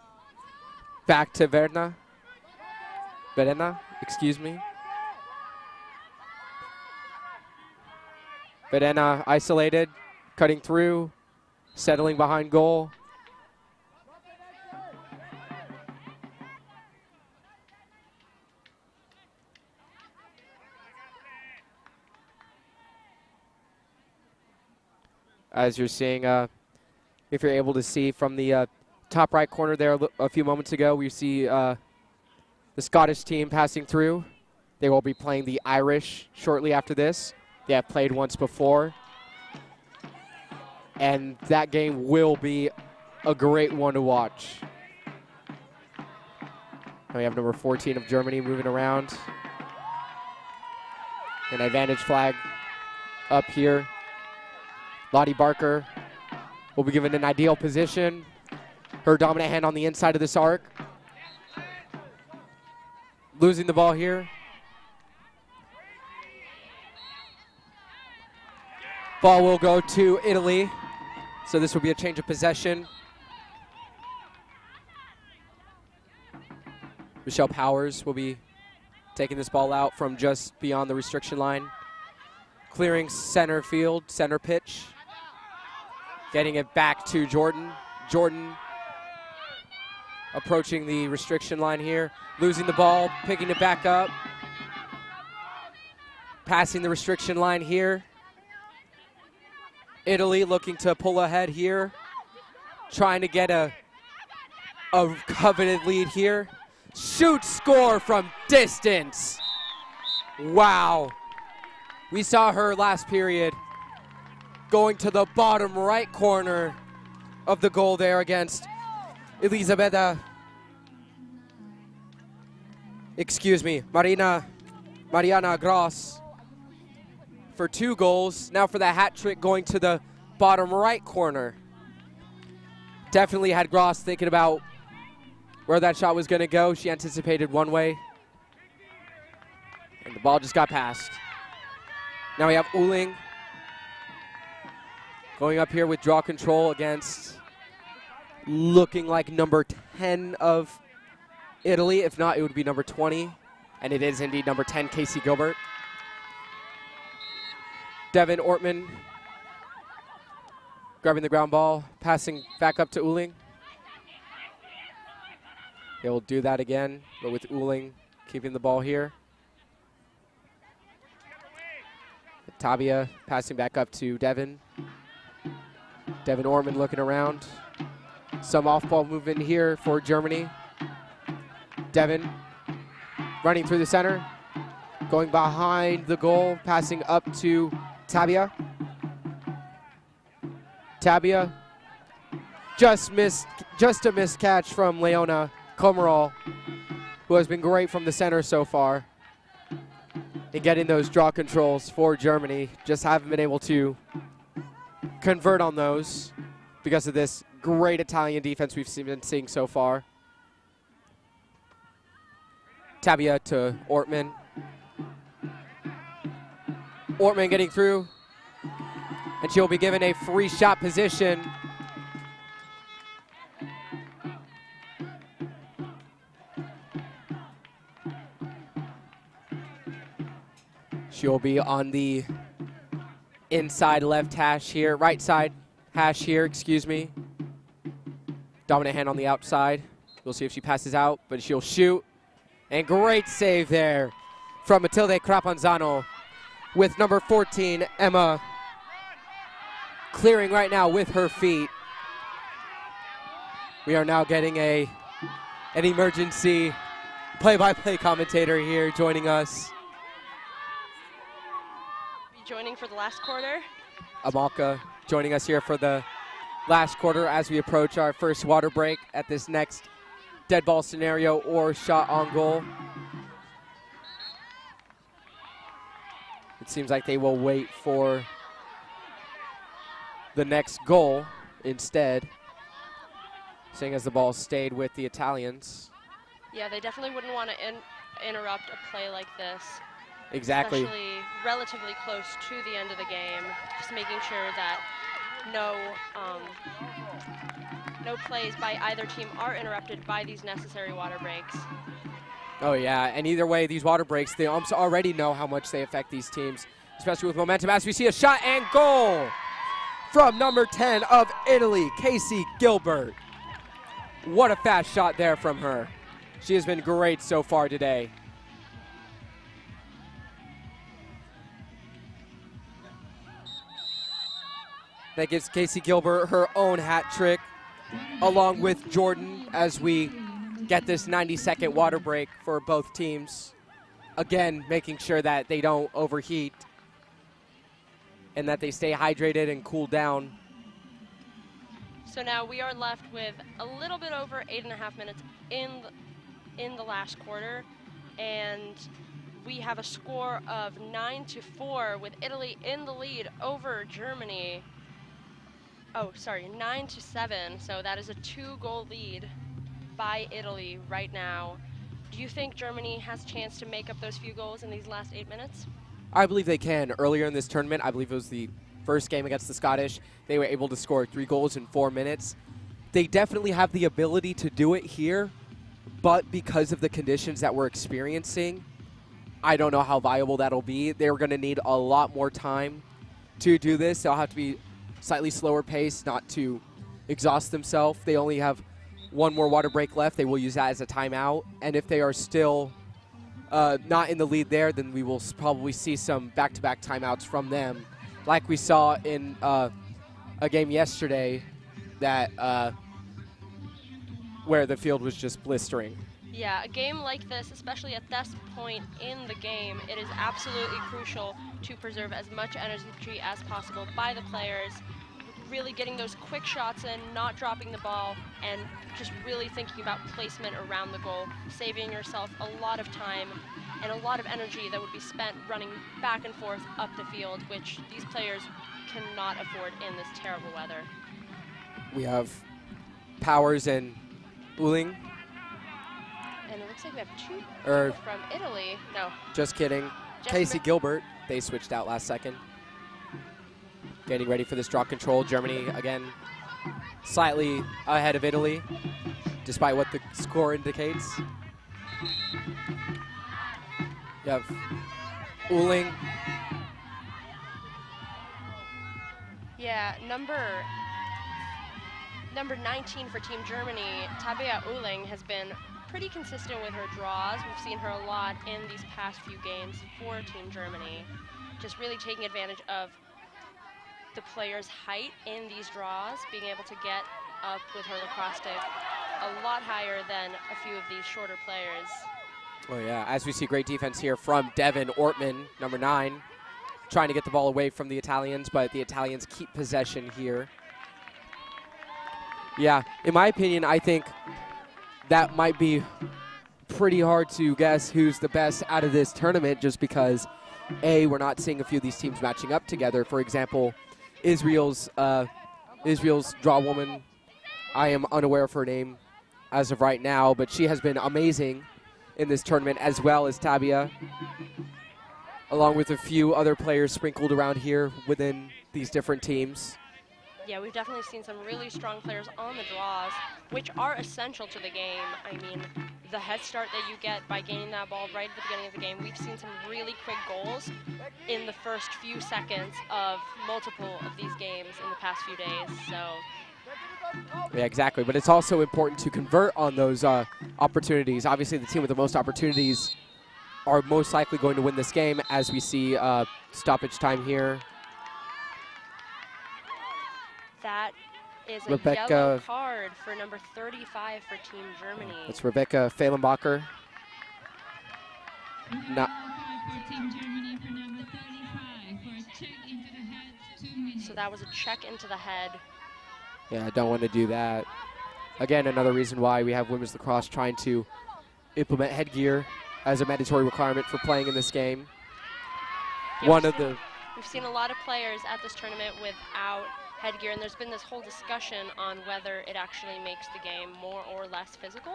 Back to Verena, excuse me. Verena isolated, cutting through, settling behind goal. As you're seeing, if you're able to see from the top right corner there a few moments ago, we see the Scottish team passing through. They will be playing the Irish shortly after this. They have played once before. And that game will be a great one to watch. Now we have number 14 of Germany moving around. An advantage flag up here. Lottie Barker will be given an ideal position. Her dominant hand on the inside of this arc. Losing the ball here. Ball will go to Italy. So this will be a change of possession. Michelle Powers will be taking this ball out from just beyond the restriction line. Clearing center field, center pitch. Getting it back to Jordan. Jordan approaching the restriction line here. Losing the ball, picking it back up. Passing the restriction line here. Italy looking to pull ahead here. Trying to get a coveted lead here. Shoot, score from distance. Wow. We saw her last period going to the bottom right corner of the goal there against Elisabetta. Excuse me, Mariana Gross for 2 goals. Now for the hat trick going to the bottom right corner. Definitely had Gross thinking about where that shot was going to go. She anticipated one way. And the ball just got passed. Now we have Uling going up here with draw control against looking like number 10 of Italy. If not, it would be number 20. And it is indeed number 10, Casey Gilbert. Devin Ortman grabbing the ground ball, passing back up to Uling. They will do that again, but with Uling keeping the ball here. Tabia passing back up to Devin. Devin Ortman looking around. Some off-ball movement here for Germany. Devin running through the center. Going behind the goal, passing up to Tabia. Tabia just a missed catch from Leona Komarov, who has been great from the center so far in getting those draw controls for Germany. Just haven't been able to convert on those because of this great Italian defense we've been seeing so far. Tabia to Ortman. Ortman getting through, and she'll be given a free shot position. She'll be on the inside left hash here, right side hash here, excuse me. Dominant hand on the outside. We'll see if she passes out, but she'll shoot. And great save there from Matilde Crapanzano with number 14, Emma, clearing right now with her feet. We are now getting an emergency play-by-play commentator here joining us. Joining for the last quarter. Amalka joining us here for the last quarter as we approach our first water break at this next dead ball scenario or shot on goal. It seems like they will wait for the next goal instead, seeing as the ball stayed with the Italians. Yeah, they definitely wouldn't want to interrupt a play like this. Exactly. Especially relatively close to the end of the game, just making sure that no plays by either team are interrupted by these necessary water breaks. Oh yeah, and either way, these water breaks, the umps already know how much they affect these teams, especially with momentum, as we see a shot and goal from number 10 of Italy, Casey Gilbert. What a fast shot there from her. She has been great so far today. That gives Casey Gilbert her own hat trick, along with Jordan, as we get this 90-second water break for both teams. Again, making sure that they don't overheat and that they stay hydrated and cool down. So now we are left with a little bit over 8.5 minutes in the last quarter, and we have a score of 9-4 with Italy in the lead over Germany. Oh, sorry, 9-7, so that is a 2-goal lead by Italy right now. Do you think Germany has a chance to make up those few goals in these last 8 minutes? I believe they can. Earlier in this tournament, I believe it was the first game against the Scottish, they were able to score 3 goals in 4 minutes. They definitely have the ability to do it here, but because of the conditions that we're experiencing, I don't know how viable that'll be. They're going to need a lot more time to do this. They'll have to be slightly slower pace, not to exhaust themselves. They only have one more water break left. They will use that as a timeout. And if they are still not in the lead there, then we will probably see some back-to-back timeouts from them, like we saw in a game yesterday that where the field was just blistering. Yeah, a game like this, especially at this point in the game, it is absolutely crucial to preserve as much energy as possible by the players, really getting those quick shots in, not dropping the ball, and just really thinking about placement around the goal, saving yourself a lot of time and a lot of energy that would be spent running back and forth up the field, which these players cannot afford in this terrible weather. We have Powers and Uling. And it looks like we have 2 Or people from Italy. No. just kidding. Casey Gilbert, they switched out last second. Getting ready for this draw control. Germany, again, slightly ahead of Italy, despite what the score indicates. You have Uling. Yeah, number 19 for Team Germany, Tabea Uling, has been pretty consistent with her draws. We've seen her a lot in these past few games for Team Germany, just really taking advantage of the player's height in these draws, being able to get up with her lacrosse stick a lot higher than a few of these shorter players. Oh yeah, as we see great defense here from Devin Ortman, number 9, trying to get the ball away from the Italians, but the Italians keep possession here. Yeah, in my opinion, I think that might be pretty hard to guess who's the best out of this tournament, just because, A, we're not seeing a few of these teams matching up together. For example, Israel's draw woman, I am unaware of her name as of right now, but she has been amazing in this tournament, as well as Tabia, along with a few other players sprinkled around here within these different teams. Yeah, we've definitely seen some really strong players on the draws, which are essential to the game. I mean, the head start that you get by gaining that ball right at the beginning of the game. We've seen some really quick goals in the first few seconds of multiple of these games in the past few days. So. Yeah, exactly. But it's also important to convert on those opportunities. Obviously, the team with the most opportunities are most likely going to win this game, as we see stoppage time here. That is a Rebecca, yellow card for number 35 for Team Germany. It's Rebecca Fehlenbacher. Not. For Team Germany for number 35 for a check into the head, 2 minutes. So that was a check into the head. Yeah, I don't want to do that. Again, another reason why we have women's lacrosse trying to implement headgear as a mandatory requirement for playing in this game. Yeah, we've seen a lot of players at this tournament without headgear, and there's been this whole discussion on whether it actually makes the game more or less physical,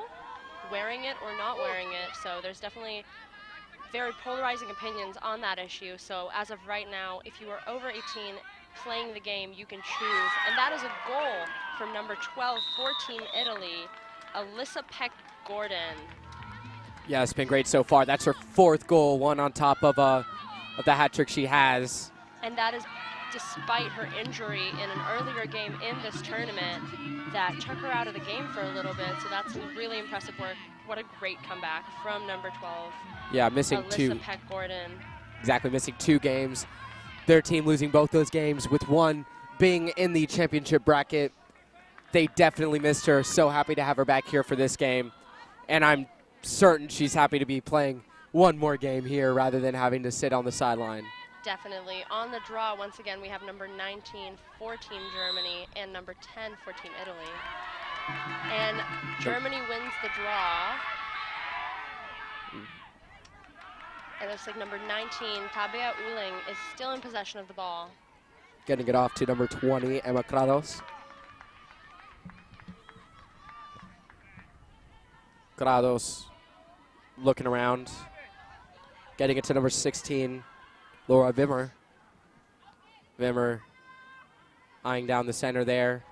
wearing it or not wearing it. So there's definitely very polarizing opinions on that issue. So as of right now, if you are over 18 playing the game, you can choose. And that is a goal from number 12 for Team Italy, Alyssa Peck-Gordon. Yeah, it's been great so far. That's her 4th goal, one on top of the hat trick she has. And that is despite her injury in an earlier game in this tournament that took her out of the game for a little bit. So that's really impressive work. What a great comeback from number 12. Yeah, missing Alyssa 2. Peck-Gordon. Exactly, missing 2 games. Their team losing both those games, with one being in the championship bracket. They definitely missed her. So happy to have her back here for this game. And I'm certain she's happy to be playing one more game here rather than having to sit on the sideline. Definitely. On the draw, once again, we have number 19 for Team Germany and number 10 for Team Italy. And Germany wins the draw. It looks like number 19, Tabea Uling, is still in possession of the ball. Getting it off to number 20, Emma Grados. Grados looking around. Getting it to number 16, Laura Wimmer. Wimmer eyeing down the center there.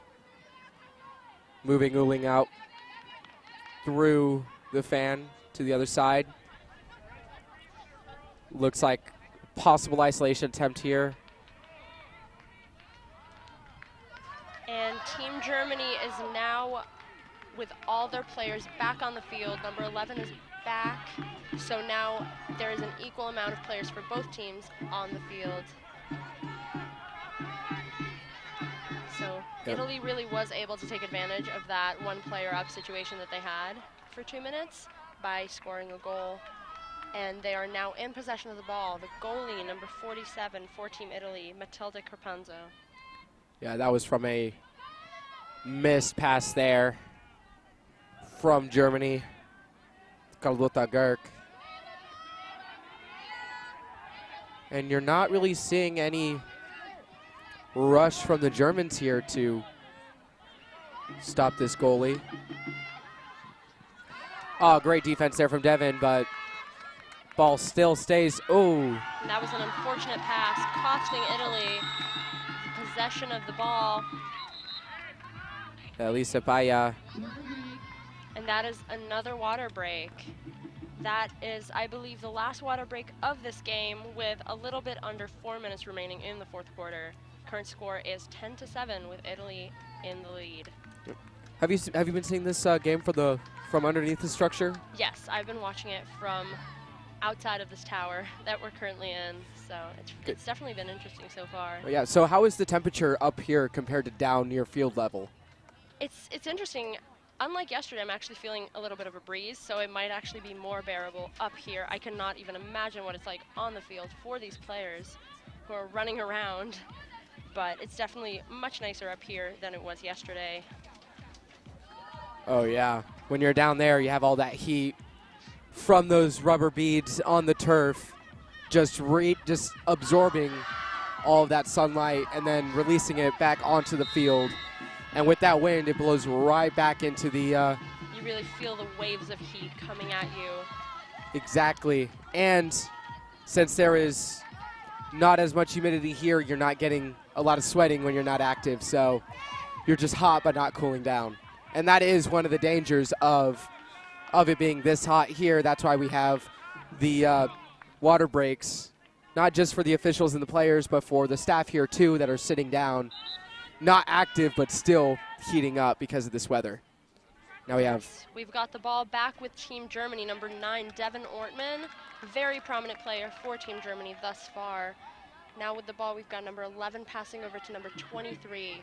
Moving Uling out through the fan to the other side. Looks like possible isolation attempt here. And Team Germany is now with all their players back on the field. Number 11 is back. So now there is an equal amount of players for both teams on the field. So Italy really was able to take advantage of that one player up situation that they had for 2 minutes by scoring a goal. And they are now in possession of the ball. The goalie, number 47 for Team Italy, Matilda Carpanzo. Yeah, that was from a missed pass there from Germany. Carlota Gerk. And you're not really seeing any rush from the Germans here to stop this goalie. Oh, great defense there from Devin, but ball still stays. Oh. And that was an unfortunate pass, costing Italy possession of the ball. Elisa Paya. And that is another water break. That is, I believe, the last water break of this game with a little bit under 4 minutes remaining in the 4th quarter. Current score is 10-7 with Italy in the lead. Have you been seeing this game from underneath the structure? Yes, I've been watching it from outside of this tower that we're currently in, so it's definitely been interesting so far. Yeah, so how is the temperature up here compared to down near field level? It's interesting. Unlike yesterday, I'm actually feeling a little bit of a breeze, so it might actually be more bearable up here. I cannot even imagine what it's like on the field for these players who are running around, but it's definitely much nicer up here than it was yesterday. Oh yeah, when you're down there, you have all that heat from those rubber beads on the turf, just absorbing all of that sunlight and then releasing it back onto the field. And with that wind, it blows right back into the... You really feel the waves of heat coming at you. Exactly. And since there is not as much humidity here, you're not getting a lot of sweating when you're not active. So you're just hot but not cooling down. And that is one of the dangers of it being this hot here. That's why we have the water breaks, not just for the officials and the players, but for the staff here too that are sitting down, not active but still heating up because of this weather. Now we've got the ball back with Team Germany, number 9, Devin Ortman, very prominent player for Team Germany thus far. Now with the ball, we've got number 11 passing over to number 23.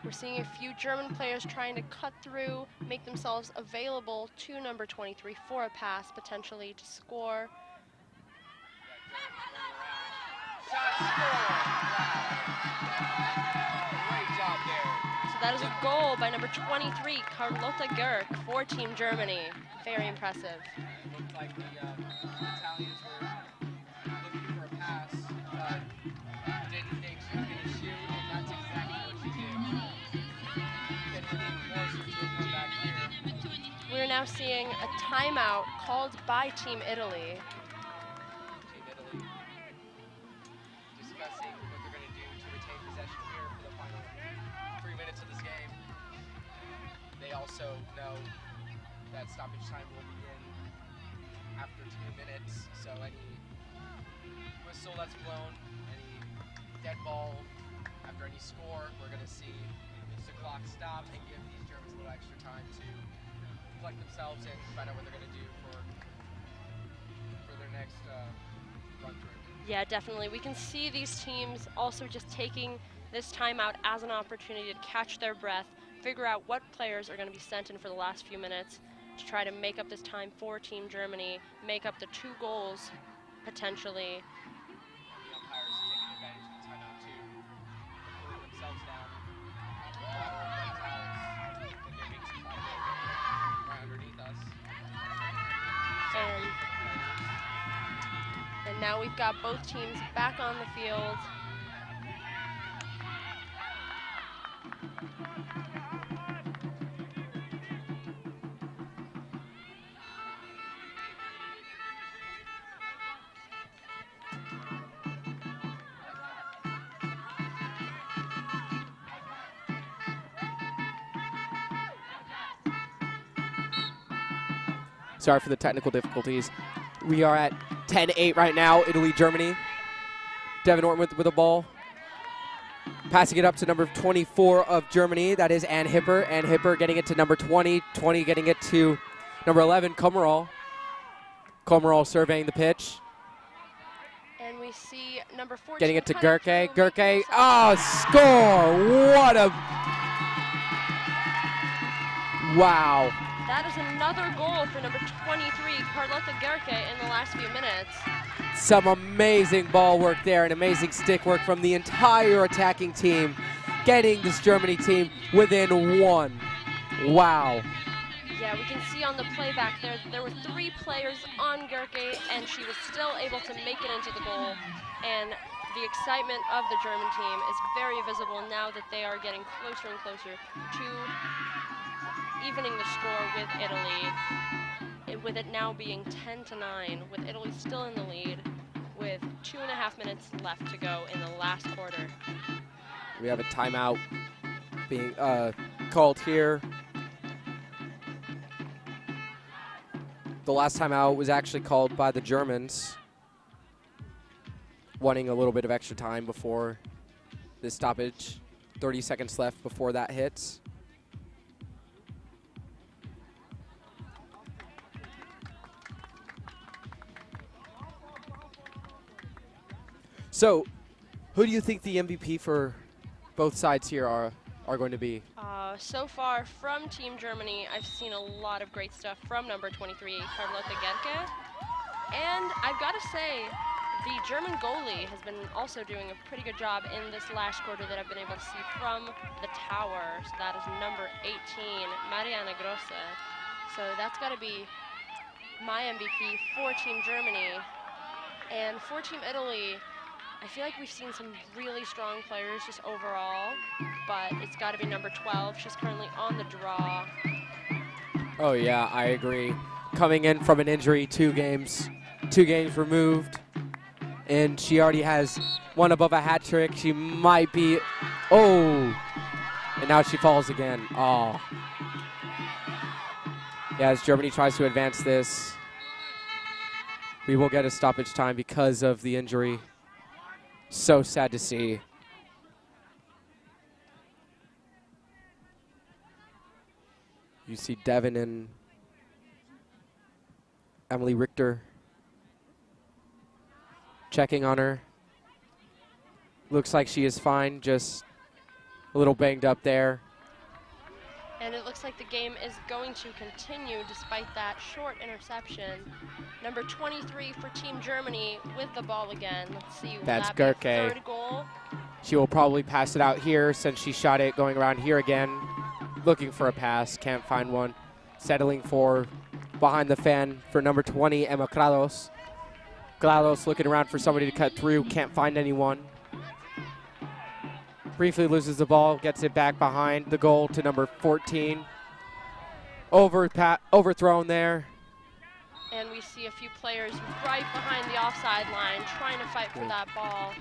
We're seeing a few German players trying to cut through, make themselves available to number 23 for a pass, potentially to score. Great job there. So that is a goal by number 23, Carlotta Gerk, for Team Germany. Very impressive. It looked like the Italians were looking for a pass, didn't think she was going to shoot, and that's exactly what she did. We're now seeing a timeout called by Team Italy. Team Italy discussing what they're going to do to retain possession here for the final 3 minutes of this game. They also know that stoppage time will begin after 2 minutes, so any whistle that's blown, any dead ball after any score, we're going to see the clock stop and give these Germans a little extra time to collect themselves and find out what they're going to do for their next run through. Yeah, definitely. We can see these teams also just taking this timeout as an opportunity to catch their breath, figure out what players are going to be sent in for the last few minutes to try to make up this time for Team Germany, make up the 2 goals potentially. The umpires taking advantage of the timeout to cool themselves down. Right underneath us. And now we've got both teams back on the field. Sorry for the technical difficulties. We are at 10-8 right now, Italy, Germany. Devin Ortman with the ball. Passing it up to number 24 of Germany, that is Ann Hipper. Ann Hipper getting it to number 20. 20 getting it to number 11, Komarov. Komarov surveying the pitch. And we see number 14 Getting it to cutting Gerke. through, Gerke, making herself- score! What a... Wow. That is another goal for number 23, Carlotta Gerke, in the last few minutes. Some amazing ball work there and amazing stick work from the entire attacking team, getting this Germany team within 1. Wow. Yeah, we can see on the playback there were 3 players on Gerke, and she was still able to make it into the goal. And the excitement of the German team is very visible now that they are getting closer and closer to evening the score with Italy, with it now being 10-9, with Italy still in the lead, with 2.5 minutes left to go in the last quarter. We have a timeout being called here. The last timeout was actually called by the Germans, wanting a little bit of extra time before this stoppage. 30 seconds left before that hits. So, who do you think the MVP for both sides here are going to be? So far from Team Germany, I've seen a lot of great stuff from number 23, Carlotta Gerke. And I've got to say, the German goalie has been also doing a pretty good job in this last quarter that I've been able to see from the tower. So that is number 18, Mariana Grosse. So that's got to be my MVP for Team Germany. And for Team Italy, I feel like we've seen some really strong players just overall, but it's got to be number 12. She's currently on the draw. Oh yeah, I agree. Coming in from an injury, 2 games removed, and she already has one above a hat trick. She might be, and now she falls again. Oh. Yeah, as Germany tries to advance this, we will get a stoppage time because of the injury. So sad to see. You see Devin and Emily Richter checking on her. Looks like she is fine, just a little banged up there. And it looks like the game is going to continue despite that short interception. Number 23 for Team Germany with the ball again. Let's see. That's will that be Gerke. third goal? She will probably pass it out here since she shot it going around here again. Looking for a pass, can't find one. Settling for behind the fan for number 20, Emma Grados. Grados looking around for somebody to cut through, can't find anyone. Briefly loses the ball, gets it back behind the goal to number 14. Overthrown there. And we see a few players right behind the offside line trying to fight for that ball.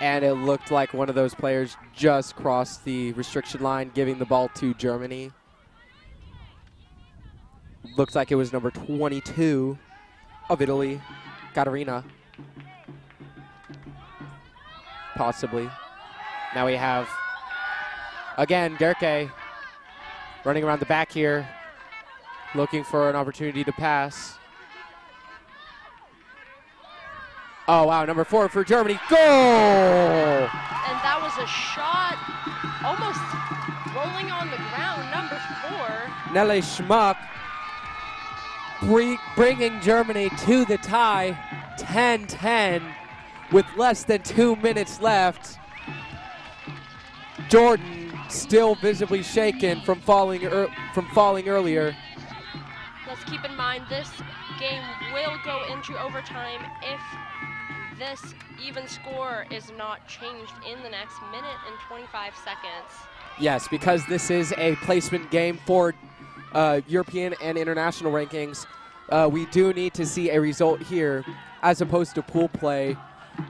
And it looked like one of those players just crossed the restriction line, giving the ball to Germany. Looks like it was number 22 of Italy, Katarina. Possibly. Now we have, again, Gerke running around the back here, looking for an opportunity to pass. Oh, wow, number 4 for Germany. Goal! And that was a shot almost rolling on the ground, number 4. Nelle Schmuck bringing Germany to the tie, 10-10, with less than 2 minutes left. Jordan still visibly shaken from falling earlier. Let's keep in mind this game will go into overtime if this even score is not changed in the next minute and 25 seconds. Yes, because this is a placement game for European and international rankings. We do need to see a result here as opposed to pool play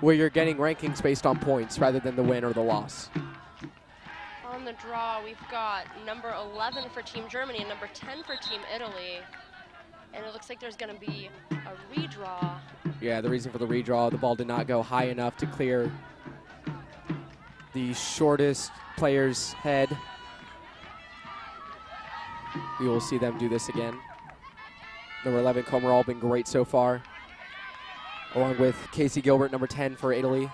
where you're getting rankings based on points rather than the win or the loss. On the draw, we've got number 11 for Team Germany and number 10 for Team Italy. And it looks like there's going to be a redraw. Yeah, the reason for the redraw, the ball did not go high enough to clear the shortest player's head. We will see them do this again. Number 11, Comerall, been great so far, along with Casey Gilbert, number 10 for Italy.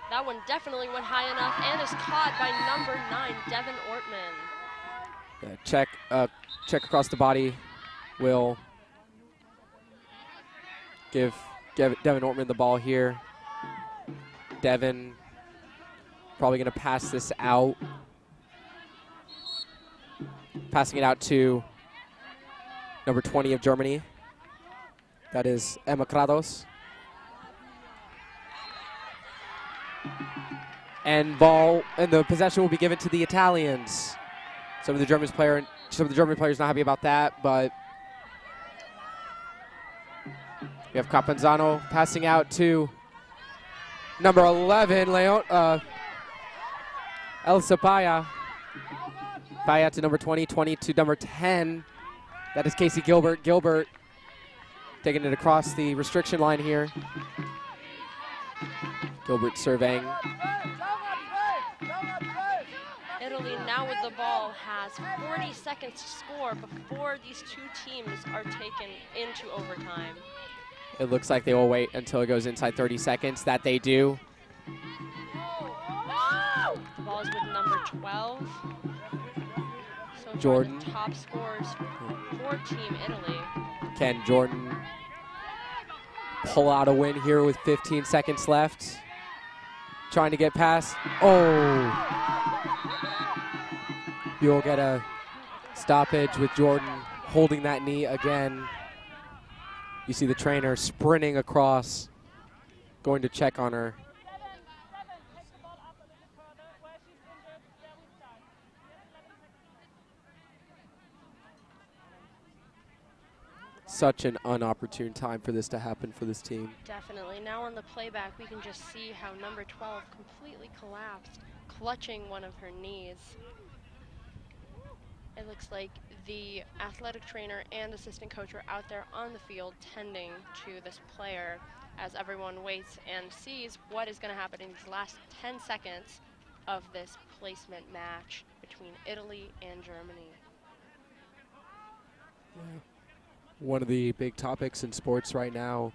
That one definitely went high enough and is caught by number 9, Devin Ortman. Yeah, check across the body will give Devin Ortman the ball here. Devin probably going to pass this out. Passing it out to number 20 of Germany. That is Emma Grados. And the possession will be given to the Italians. Some of the German players not happy about that, but we have Capanzano passing out to number 11, Elsa Paya. Paya to number 20, 20 to number 10. That is Casey Gilbert. Gilbert taking it across the restriction line here. Gilbert surveying. Italy now with the ball has 40 seconds to score before these two teams are taken into overtime. It looks like they will wait until it goes inside 30 seconds. That they do. The ball is with number 12. So Jordan. The top scores for Team Italy. Can Jordan pull out a win here with 15 seconds left? Trying to get past. Oh! You'll get a stoppage with Jordan holding that knee again. You see the trainer sprinting across, going to check on her. Such an unopportune time for this to happen for this team. Definitely. Now on the playback, we can just see how number 12 completely collapsed, clutching one of her knees. It looks like the athletic trainer and assistant coach are out there on the field tending to this player as everyone waits and sees what is going to happen in these last 10 seconds of this placement match between Italy and Germany. Yeah. One of the big topics in sports right now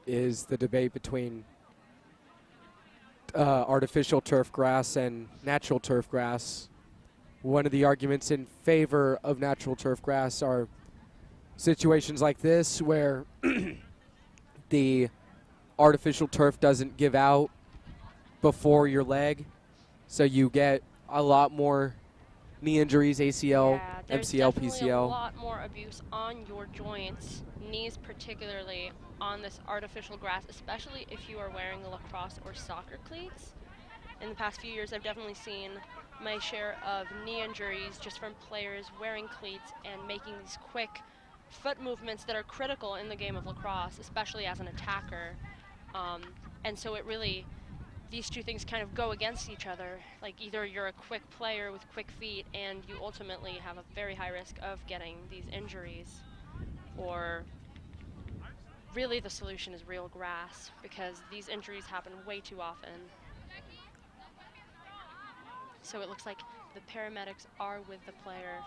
is the debate between artificial turf grass and natural turf grass. One of the arguments in favor of natural turf grass are situations like this where the artificial turf doesn't give out before your leg, so you get a lot more knee injuries, ACL, there's MCL, definitely PCL. a lot more abuse on your joints, knees particularly, on this artificial grass, especially if you are wearing lacrosse or soccer cleats. In the past few years, I've definitely seen my share of knee injuries just from players wearing cleats and making these quick foot movements that are critical in the game of lacrosse, especially as an attacker. And so it really, these two things kind of go against each other. Like either you're a quick player with quick feet and you ultimately have a very high risk of getting these injuries, or really the solution is real grass, because these injuries happen way too often. So it looks like the paramedics are with the player.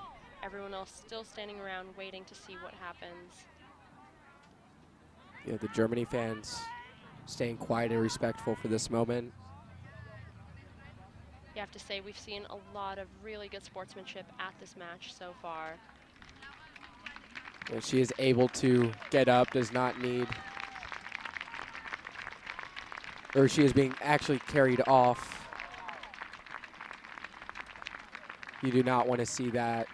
Everyone else still standing around waiting to see what happens. Yeah, the Germany fans staying quiet and respectful for this moment. You have to say we've seen a lot of really good sportsmanship at this match so far. And she is able to get up, does not need, or she is being actually carried off. You do not want to see that.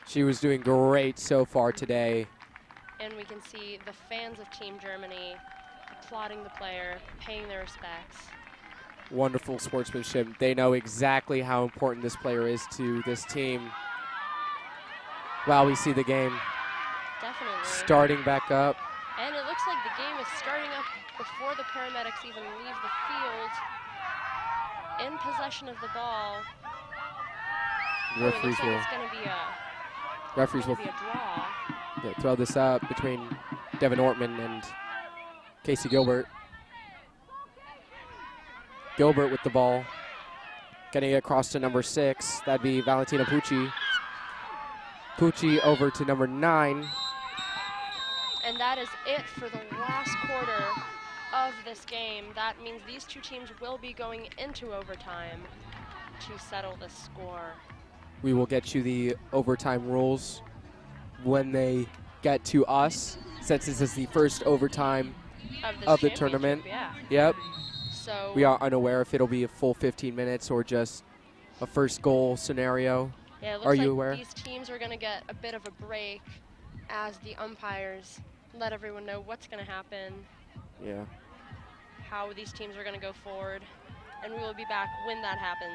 She was doing great so far today. And we can see the fans of Team Germany applauding the player, paying their respects. Wonderful sportsmanship. They know exactly how important this player is to this team. Wow, we see the game Definitely. starting back up. And it looks like the game is starting up before the paramedics even leave the field. In possession of the ball. The referees will. It's going to be a. Referees will be a draw. throw this up between Devin Ortman and Casey Gilbert. Gilbert with the ball, getting it across to number 6. That'd be Valentina Pucci. Pucci over to number 9. And that is it for the last quarter of this game. That means these two teams will be going into overtime to settle this score. We will get you the overtime rules when they get to us, since this is the first overtime of the tournament. Yeah. Yep. So we are unaware if it'll be a full 15 minutes or just a first goal scenario. Yeah, it looks are like you aware? These teams are going to get a bit of a break as the umpires let everyone know what's going to happen. Yeah. How these teams are going to go forward, and we will be back when that happens.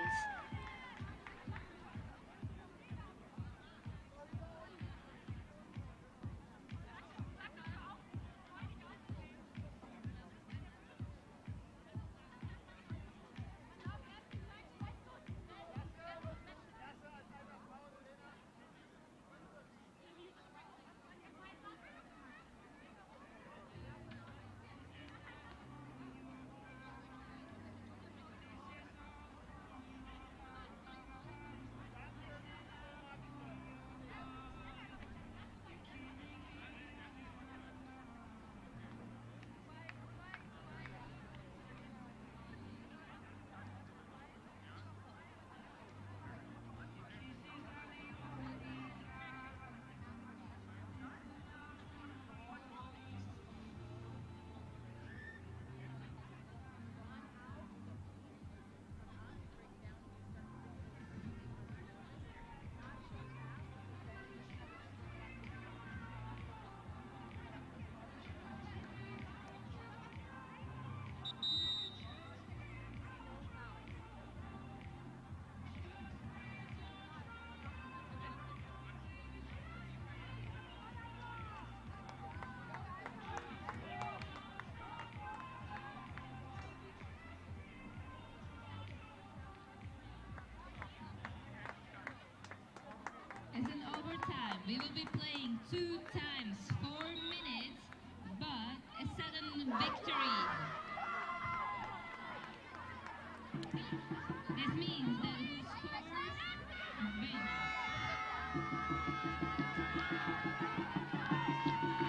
We will be playing 2 times 4 minutes, but a sudden victory. This means that who scores wins.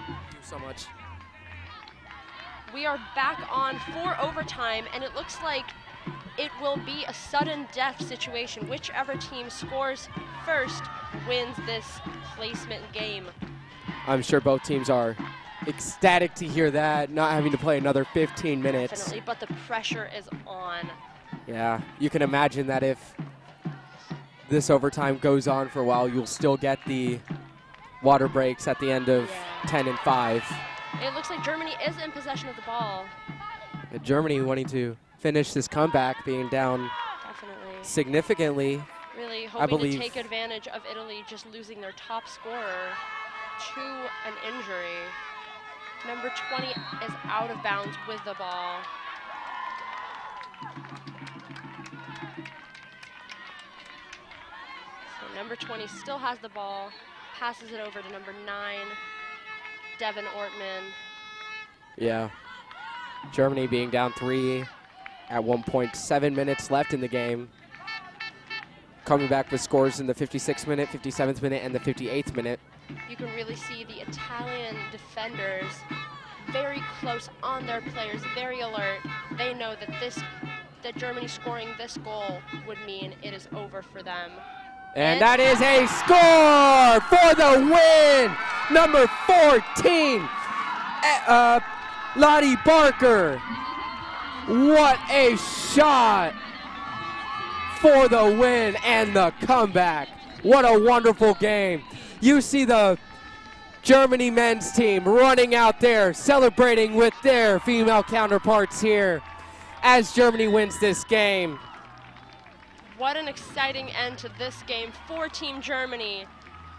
Thank you so much. We are back on for overtime, and it looks like it will be a sudden death situation. Whichever team scores first wins this placement game. I'm sure both teams are ecstatic to hear that, not having to play another 15 minutes. Definitely, but the pressure is on. Yeah, you can imagine that if this overtime goes on for a while, you'll still get the water breaks at the end of 10 and 5. It looks like Germany is in possession of the ball. Germany wanting to finish this comeback, being down Definitely. significantly. Really I hoping to believe take advantage of Italy just losing their top scorer to an injury. Number 20 is out of bounds with the ball. So number 20 still has the ball, passes it over to number 9, Devin Ortman. Yeah. Germany being down 3 at 1.7 minutes left in the game. Coming back with scores in the 56th minute, 57th minute, and the 58th minute. You can really see the Italian defenders very close on their players, very alert. They know that Germany scoring this goal would mean it is over for them. And that is a score for the win! Number 14, Lottie Barker. What a shot for the win and the comeback. What a wonderful game. You see the Germany men's team running out there, celebrating with their female counterparts here as Germany wins this game. What an exciting end to this game for Team Germany.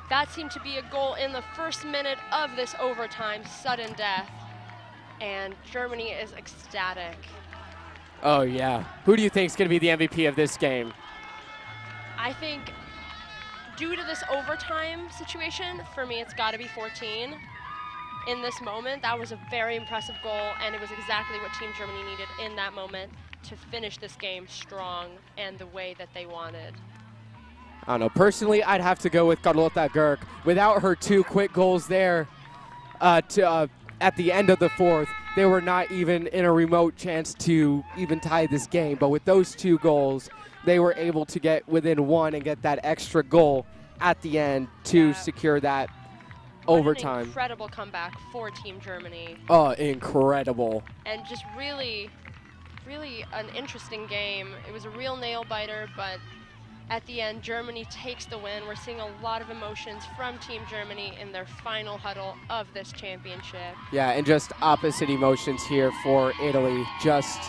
That seemed to be a goal in the first minute of this overtime, sudden death. And Germany is ecstatic. Oh yeah. Who do you think is going to be the MVP of this game? I think due to this overtime situation, for me it's got to be 14. In this moment, that was a very impressive goal, and it was exactly what Team Germany needed in that moment to finish this game strong and the way that they wanted. I don't know. Personally, I'd have to go with Carlota Gurk. Without her 2 quick goals there at the end of the 4th, they were not even in a remote chance to even tie this game. But with those 2 goals, they were able to get within 1 and get that extra goal at the end to secure that overtime. An incredible comeback for Team Germany. Oh, incredible. And just really an interesting game. It was a real nail biter, but at the end, Germany takes the win. We're seeing a lot of emotions from Team Germany in their final huddle of this championship. Yeah, and just opposite emotions here for Italy. Just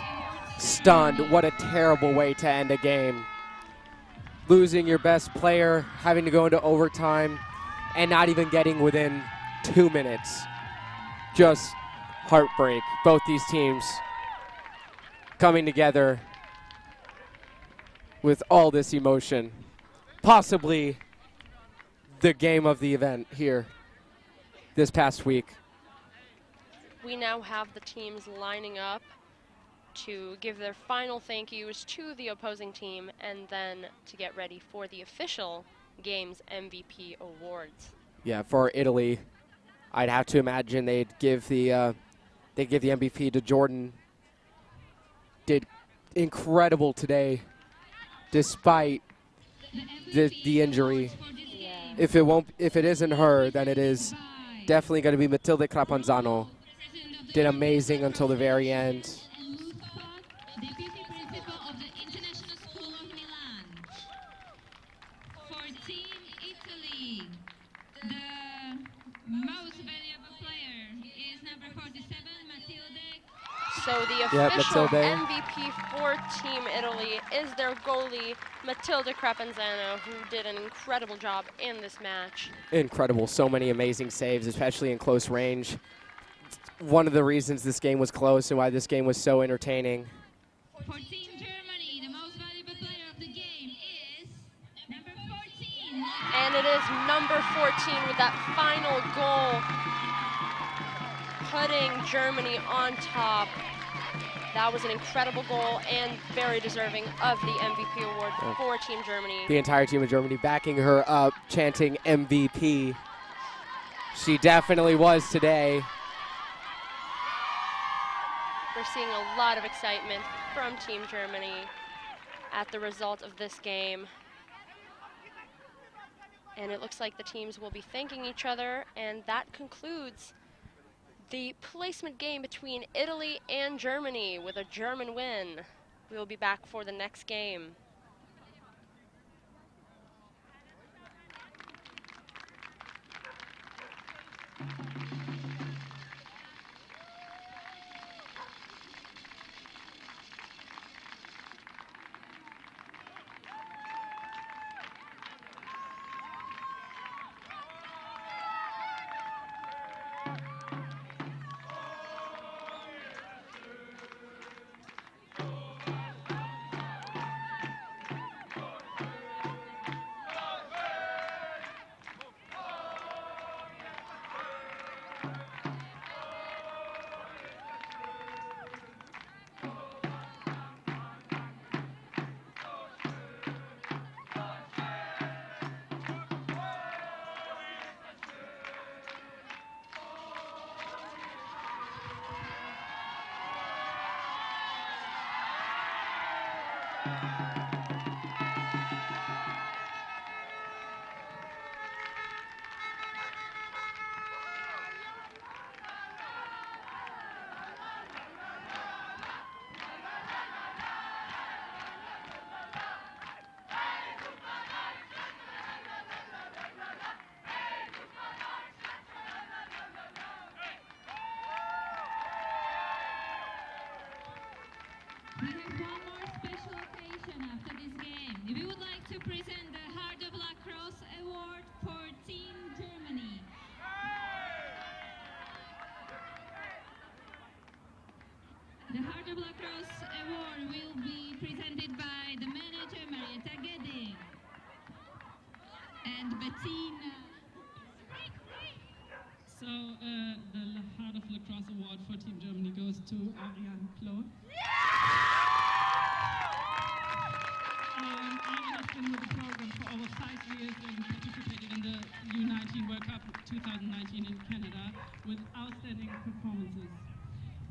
stunned. What a terrible way to end a game. Losing your best player, having to go into overtime, and not even getting within 2 minutes. Just heartbreak. Both these teams coming together with all this emotion. Possibly the game of the event here this past week. We now have the teams lining up to give their final thank yous to the opposing team and then to get ready for the official game's MVP awards. Yeah, for Italy, I'd have to imagine they'd give the MVP to Jordan. Did incredible today, despite the injury. Yeah. If it isn't her, then it is definitely going to be Matilde Crapanzano. Did amazing until the very end. Deputy Principal of the International School of Milan. For Team Italy, the most valuable player is number 47, Matilde. So the official Matilde. MVP for Team Italy is their goalie, Matilde Crapanzano, who did an incredible job in this match. Incredible. So many amazing saves, especially in close range. One of the reasons this game was close and why this game was so entertaining. For Team Germany, the most valuable player of the game is number 14. And it is number number 14 with that final goal, putting Germany on top. That was an incredible goal and very deserving of the MVP award for Team Germany. The entire team of Germany backing her up, chanting MVP. She definitely was today. We're seeing a lot of excitement from Team Germany at the result of this game. And it looks like the teams will be thanking each other, and that concludes the placement game between Italy and Germany with a German win. We will be back for the next game. We have one more special occasion after this game. We would like to present the Heart of Lacrosse Award for Team Germany. The Heart of Lacrosse Award will be presented by the manager Marietta Gedding and Bettina. So the Heart of Lacrosse Award for Team Germany goes to Ariane Klo. Ariane has been with the program for over 5 years and participated in the U19 World Cup 2019 in Canada with outstanding performances.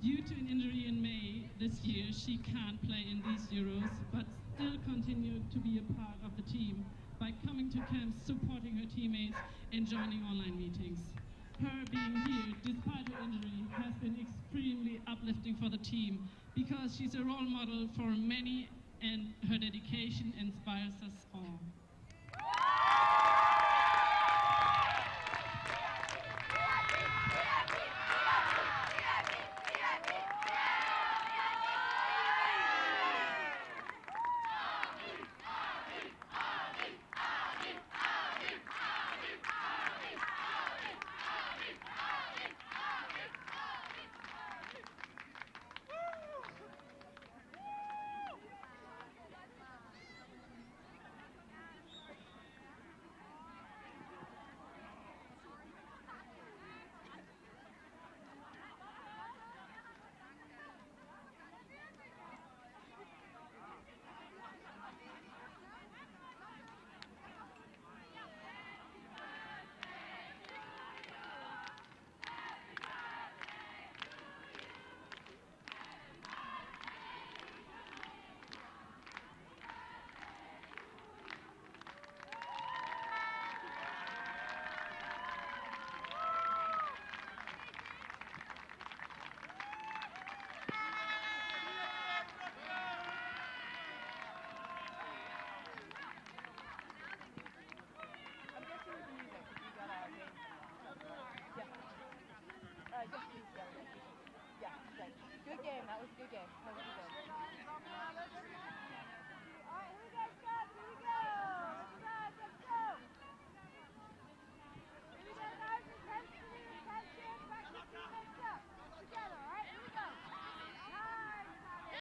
Due to an injury in May this year, she can't play in these Euros, but still continued to be a part of the team by coming to camps, supporting her teammates, and joining online meetings. Her being here, despite her injury, has been extremely uplifting for the team because she's a role model for many and her dedication inspires us all.